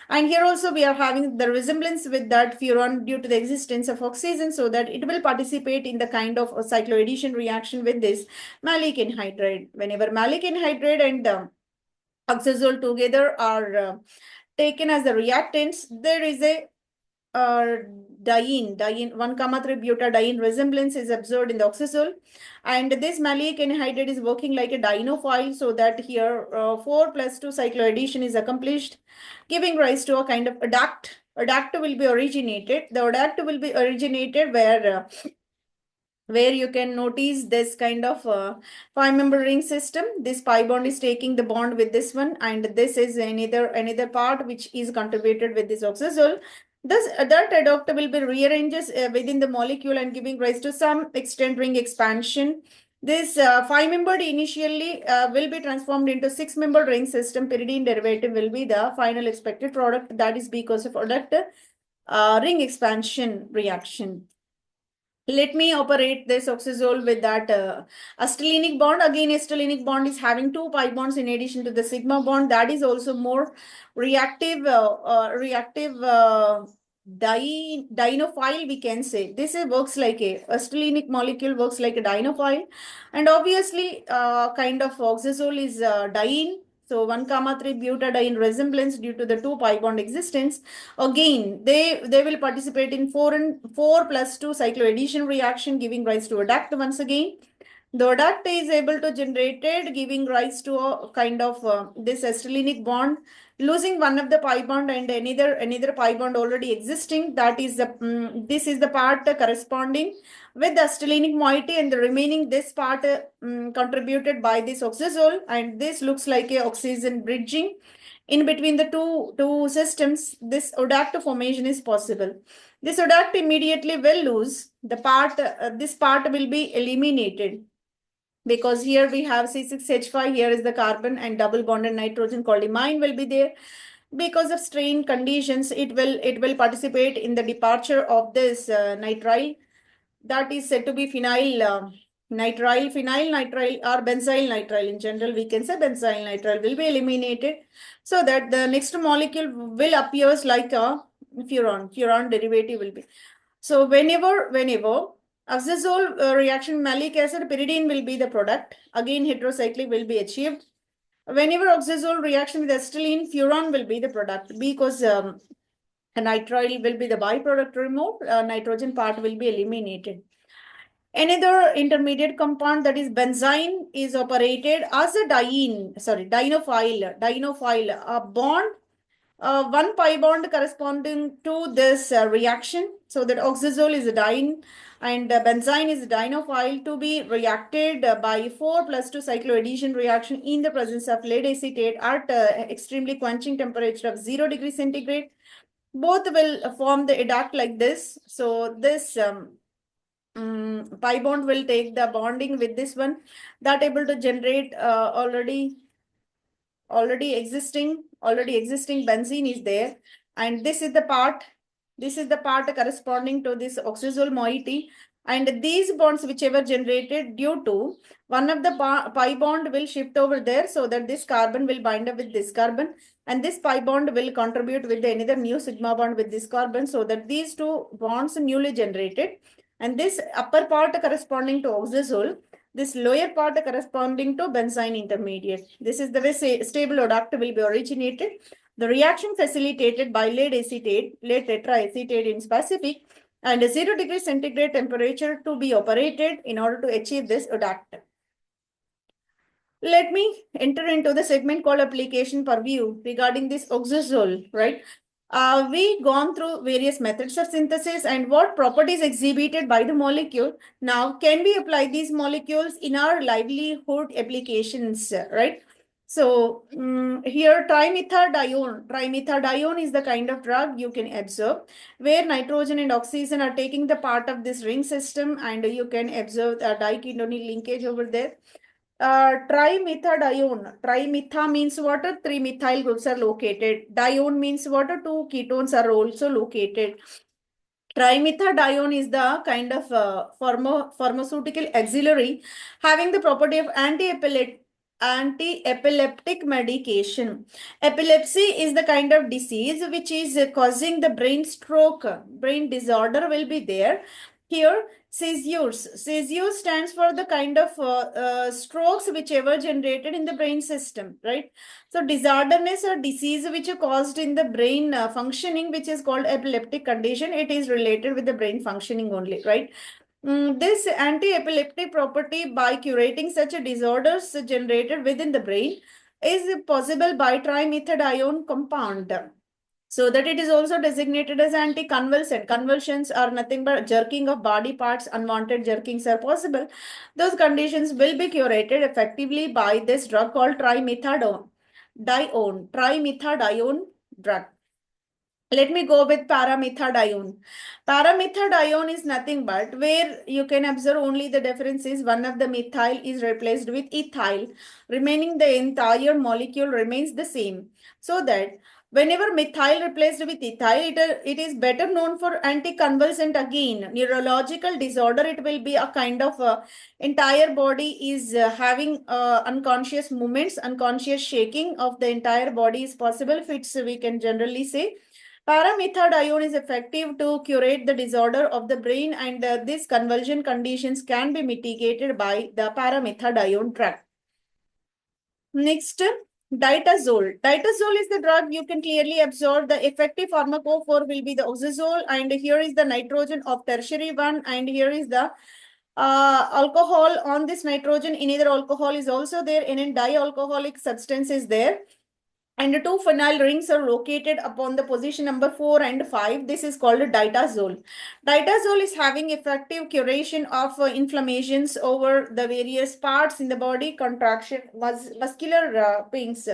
And here also we are having the resemblance with that furan due to the existence of oxygen, so that it will participate in the kind of cycloaddition reaction with this maleic anhydride. Whenever maleic anhydride and oxazole together are taken as the reactants, there is a diene 1,3 butadiene resemblance is observed in the oxazole, and this maleic anhydride is working like a dienophile, so that here 4+2 cycloaddition is accomplished, giving rise to a kind of adduct. Adduct will be originated. The adduct will be originated where you can notice this kind of 5-member ring system. This pi bond is taking the bond with this one, and this is another part which is contributed with this oxazole. Thus, that adduct will be rearranges within the molecule and giving rise to some extent ring expansion. This 5-membered initially will be transformed into 6-membered ring system. Pyridine derivative will be the final expected product. That is because of adduct ring expansion reaction. Let me operate this oxazole with that acetylenic bond. Again, acetylenic bond is having 2 pi bonds in addition to the sigma bond. That is also more reactive, dienophile, we can say. This works like a acetylenic molecule, works like a dienophile. And obviously, kind of oxazole is diene. So 1,3 butadiene resemblance due to the 2 pi bond existence. Again, they will participate in 4+2 cycloaddition reaction, giving rise to adduct once again. The ODACT is able to generate it, giving rise to a kind of this acetylenic bond, losing one of the pi bond and another pi bond already existing. That is the this is the part corresponding with the acetylenic moiety, and the remaining this part contributed by this oxazole, and this looks like a oxygen bridging in between the two systems. This ODACT formation is possible. This ODACT immediately will lose the part. This part will be eliminated, because here we have C6H5, here is the carbon and double bonded nitrogen called imine will be there. Because of strain conditions, it will participate in the departure of this nitrile, that is said to be phenyl nitrile or benzyl nitrile. In general, we can say benzyl nitrile will be eliminated, so that the next molecule will appears like a furan derivative will be. So whenever oxazole reaction malic acid, pyridine will be the product. Again, heterocyclic will be achieved. Whenever oxazole reaction with acetylene, furan will be the product, because nitrile will be the byproduct removed, nitrogen part will be eliminated. Another intermediate compound, that is benzene, is operated as a dinophile, a bond, one pi bond corresponding to this reaction. So that oxazole is a dine and benzene is a dinophile to be reacted by 4+2 cycloaddition reaction in the presence of lead acetate at extremely quenching temperature of 0 degrees centigrade. Both will form the ODACT like this. So this pi bond will take the bonding with this one, that able to generate already existing benzene is there, and this is the part corresponding to this oxazole moiety, and these bonds whichever generated due to one of the pi bond will shift over there, so that this carbon will bind up with this carbon, and this pi bond will contribute with another new sigma bond with this carbon, so that these two bonds newly generated, and this upper part corresponding to oxazole, this lower part corresponding to benzene intermediate. This is the way stable ODACT will be originated. The reaction facilitated by lead tetraacetate in specific and 0 degree centigrade temperature to be operated in order to achieve this ODACT. Let me enter into the segment called application purview regarding this oxazole, right? We gone through various methods of synthesis and what properties exhibited by the molecule. Now, can we apply these molecules in our livelihood applications, right? So here trimethadione is the kind of drug you can observe where nitrogen and oxygen are taking the part of this ring system, and you can observe the diketonic linkage over there. Trimetha means water, 3 methyl groups are located. Dione means water, 2 ketones are also located. Trimethadione is the kind of pharmaceutical auxiliary having the property of anti-epileptic medication. Epilepsy is the kind of disease which is causing the brain stroke. Brain disorder will be there. Here, seizures stands for the kind of strokes whichever generated in the brain system, right? So disorderness or disease which are caused in the brain functioning, which is called epileptic condition, it is related with the brain functioning only, right? This anti-epileptic property by curating such a disorders generated within the brain is possible by trimethadione compound. So that it is also designated as anticonvulsant. Convulsions are nothing but jerking of body parts. Unwanted jerkings are possible. Those conditions will be curated effectively by this drug called trimethadione drug. Let me go with paramethadione. Paramethadione is nothing but where you can observe only the difference is one of the methyl is replaced with ethyl, remaining the entire molecule remains the same. So that whenever methyl replaced with ethyl, it is better known for anticonvulsant again. Neurological disorder, it will be a kind of entire body is having unconscious movements, unconscious shaking of the entire body is possible. Fits, we can generally say. Paramethadione is effective to curate the disorder of the brain, and these convulsion conditions can be mitigated by the paramethadione drug. Next, ditazole. Ditazole is the drug you can clearly absorb. The effective pharmacophore will be the oxazole, and here is the nitrogen of tertiary one, and here is the alcohol on this nitrogen, another alcohol is also there, and a dialcoholic substance is there. And the two phenyl rings are located upon the position number 4 and 5. This is called ditazole. Ditazole is having effective curation of inflammations over the various parts in the body, contraction, muscular pains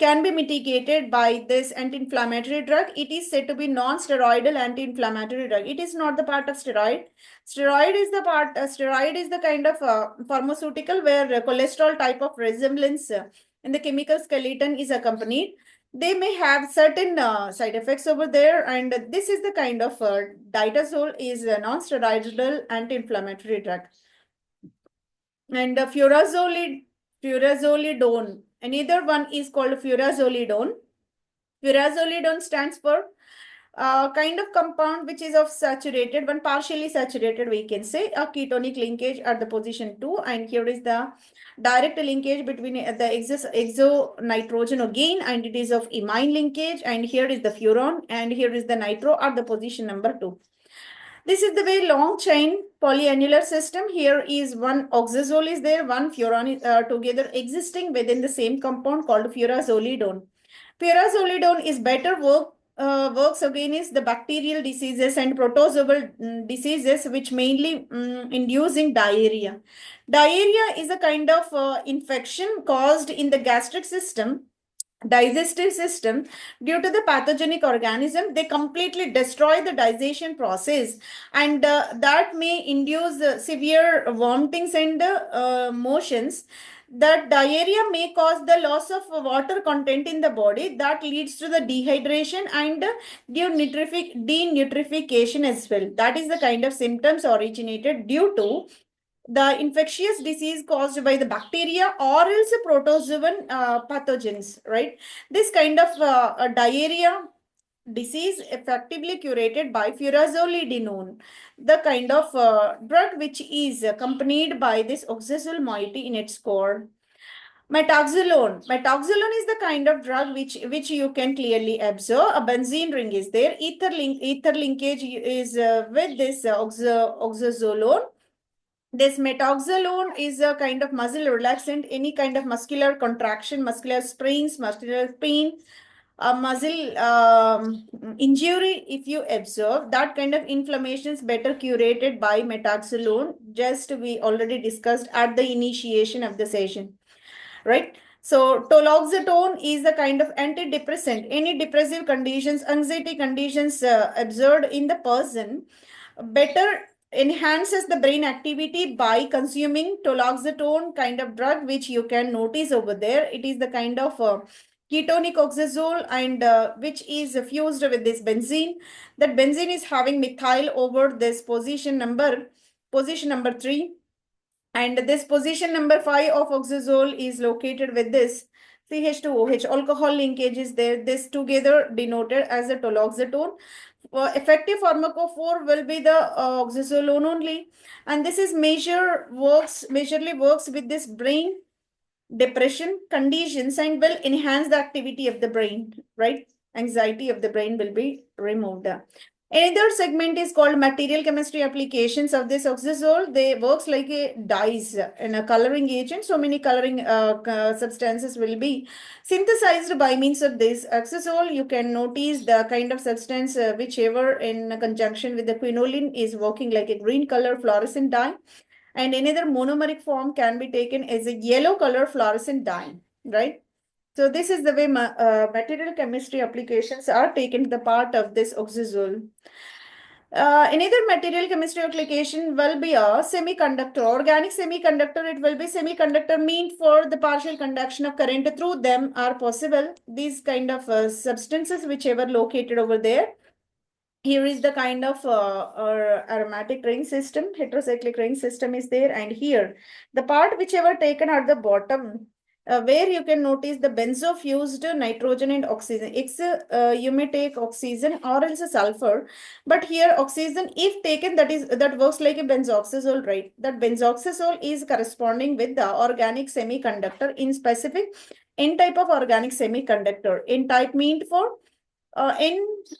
can be mitigated by this anti-inflammatory drug. It is said to be non-steroidal anti-inflammatory drug. It is not the part of steroid. Steroid is the kind of pharmaceutical where cholesterol type of resemblance and the chemical skeleton is accompanied. They may have certain side effects over there, and this is the kind of ditazole is a non-steroidal anti-inflammatory drug. And furazolidone. Another one is called furazolidone. Furazolidone stands for kind of compound which is of saturated, one partially saturated, we can say, a ketonic linkage at the position 2. And here is the direct linkage between the exonitrogen and it is of imine linkage. And here is the furon, and here is the nitro at the position number 2. This is the very long chain polyannular system. Here is one oxazole is there, one furon is, together existing within the same compound called furazolidone. Furazolidone is better works against the bacterial diseases and protozoal diseases which mainly inducing diarrhea. Diarrhea is a kind of infection caused in the gastric system, digestive system, due to the pathogenic organism. They completely destroy the digestion process, and that may induce severe vomitings and motions. That diarrhea may cause the loss of water content in the body that leads to the dehydration and denutrification as well. That is the kind of symptoms originated due to the infectious disease caused by the bacteria or else protozoan pathogens, right? This kind of diarrhea disease effectively curated by furazolidinone, the kind of drug which is accompanied by this oxazole moiety in its core. Metoxalone. Metoxalone is the kind of drug which you can clearly observe. A benzene ring is there. Ether linkage is with this oxazolone. This metoxalone is a kind of muscle relaxant. Any kind of muscular contraction, muscular sprains, muscular pain, muscle injury, if you observe, that kind of inflammation is better curated by metoxalone. Just we already discussed at the initiation of the session, right? So toloxetine is a kind of antidepressant. Any depressive conditions, anxiety conditions observed in the person, better enhances the brain activity by consuming toloxetine kind of drug, which you can notice over there. It is the kind of ketonic oxazole and which is fused with this benzene. That benzene is having methyl over this position number 3. And this position number 5 of oxazole is located with this CH2OH. Alcohol linkage is there. This together denoted as a toloxetine. Effective pharmacophore will be the oxazolone only. And this is majorly works with this brain depression conditions and will enhance the activity of the brain, right? Anxiety of the brain will be removed. Another segment is called material chemistry applications of this oxazole. They works like a dyes and a coloring agent. So many coloring substances will be synthesized by means of this oxazole. You can notice the kind of substance whichever in conjunction with the quinoline is working like a green color fluorescent dye. And another monomeric form can be taken as a yellow color fluorescent dye, right? So this is the way material chemistry applications are taken the part of this oxazole. Another material chemistry application will be a semiconductor, organic semiconductor. It will be semiconductor mean for the partial conduction of current through them are possible. These kind of substances whichever located over there. Here is the kind of aromatic ring system, heterocyclic ring system is there. And here, the part whichever taken at the bottom, where you can notice the benzo fused nitrogen and oxygen. You may take oxygen or else a sulfur, but here oxygen, if taken, that works like a benzoxazole, right? That benzoxazole is corresponding with the organic semiconductor in specific N type of organic semiconductor. N type mean for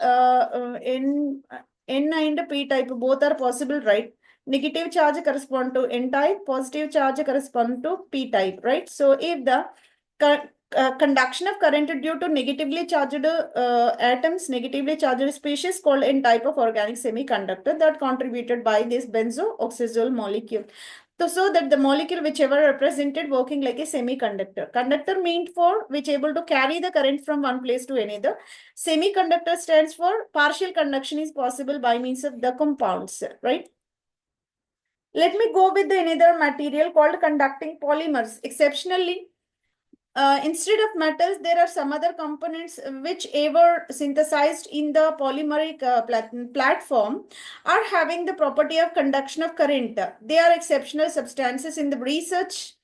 N and P type both are possible, right? Negative charge correspond to N type, positive charge correspond to P type, right? So if the conduction of current due to negatively charged atoms, negatively charged species called N type of organic semiconductor that contributed by this benzoxazole molecule. So that the molecule whichever represented working like a semiconductor. Conductor meant for which able to carry the current from one place to another. Semiconductor stands for partial conduction is possible by means of the compounds, right? Let me go with the another material called conducting polymers. Exceptionally, instead of metals, there are some other components which ever synthesized in the polymeric platform are having the property of conduction of current. They are exceptional substances in the research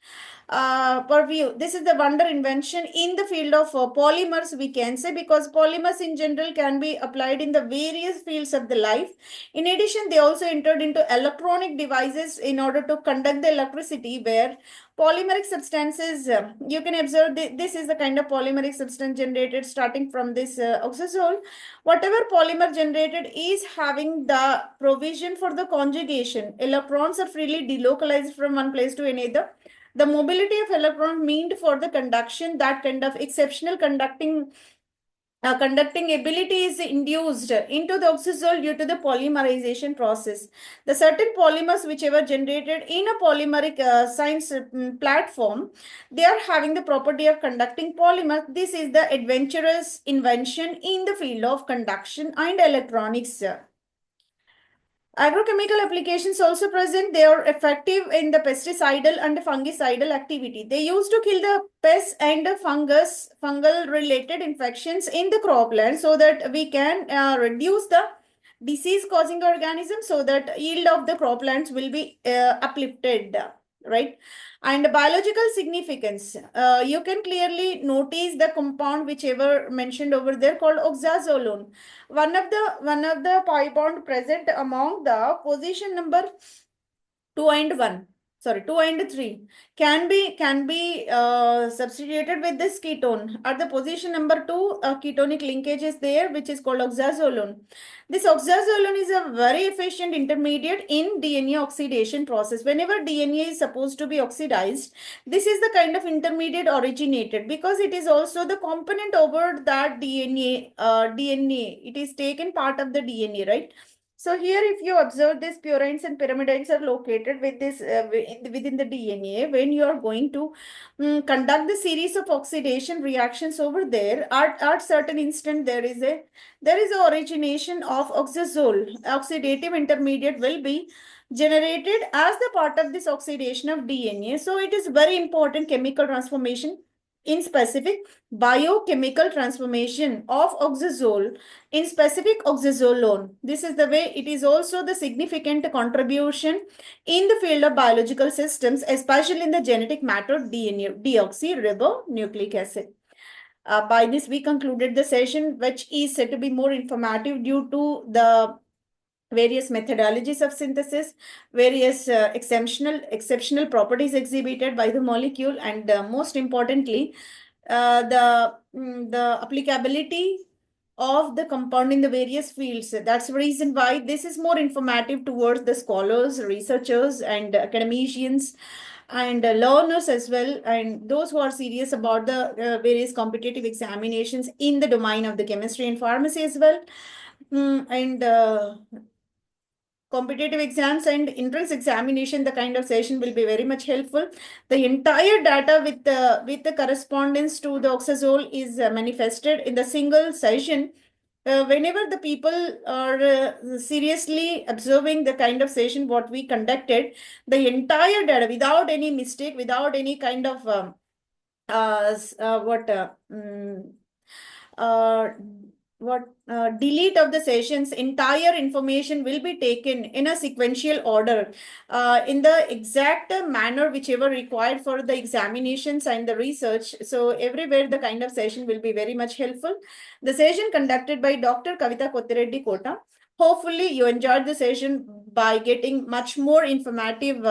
purview. This is the wonder invention in the field of polymers, we can say, because polymers in general can be applied in the various fields of the life. In addition, they also entered into electronic devices in order to conduct the electricity, where polymeric substances, you can observe this is the kind of polymeric substance generated starting from this oxazole. Whatever polymer generated is having the provision for the conjugation. Electrons are freely delocalized from one place to another. The mobility of electron meant for the conduction, that kind of exceptional conducting ability is induced into the oxazole due to the polymerization process. The certain polymers whichever generated in a polymeric science platform, they are having the property of conducting polymer. This is the adventurous invention in the field of conduction and electronics. Agrochemical applications also present. They are effective in the pesticidal and fungicidal activity. They used to kill the pests and fungal related infections in the cropland so that we can reduce the disease causing organism, so that yield of the croplands will be uplifted, right? And biological significance, you can clearly notice the compound whichever mentioned over there called oxazolone. One of the pi bond present among the position number 2 and 1, sorry, 2 and 3 can be substituted with this ketone. At the position number 2, a ketonic linkage is there, which is called oxazolone. This oxazolone is a very efficient intermediate in DNA oxidation process. Whenever DNA is supposed to be oxidized, this is the kind of intermediate originated, because it is also the component over that DNA. It is taken part of the DNA, right? So here, if you observe, these purines and pyrimidines are located with this within the DNA. When you are going to conduct the series of oxidation reactions over there, at certain instant there is a origination of oxazole. Oxidative intermediate will be generated as the part of this oxidation of DNA. So it is very important chemical transformation, in specific biochemical transformation of oxazole in specific oxazolone. This is the way it is also the significant contribution in the field of biological systems, especially in the genetic matter DNA, deoxyribonucleic acid. By this, we concluded the session, which is said to be more informative due to the various methodologies of synthesis, various exceptional properties exhibited by the molecule, and most importantly, the applicability of the compound in the various fields. That's the reason why this is more informative towards the scholars, researchers, and academicians, and learners as well, and those who are serious about the various competitive examinations in the domain of the chemistry and pharmacy as well. And competitive exams and entrance examination, the kind of session will be very much helpful. The entire data with the correspondence to the oxazole is manifested in the single session. Whenever the people are seriously observing the kind of session what we conducted, the entire data without any mistake, without any kind of delete of the sessions, entire information will be taken in a sequential order, in the exact manner whichever required for the examinations and the research. So everywhere the kind of session will be very much helpful. The session conducted by Dr. Kavita Kottireddy Kota. Hopefully you enjoyed the session by getting much more informative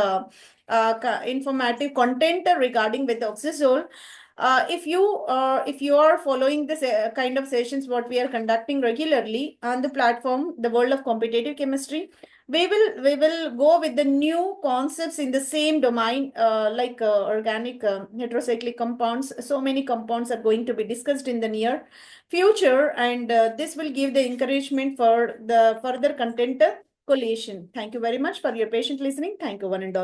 content regarding with oxazole. If you are following this kind of sessions what we are conducting regularly on the platform, the World of Competitive Chemistry, we will go with the new concepts in the same domain, like organic heterocyclic compounds. So many compounds are going to be discussed in the near future, and this will give the encouragement for the further content collation. Thank you very much for your patient listening. Thank you, one and all.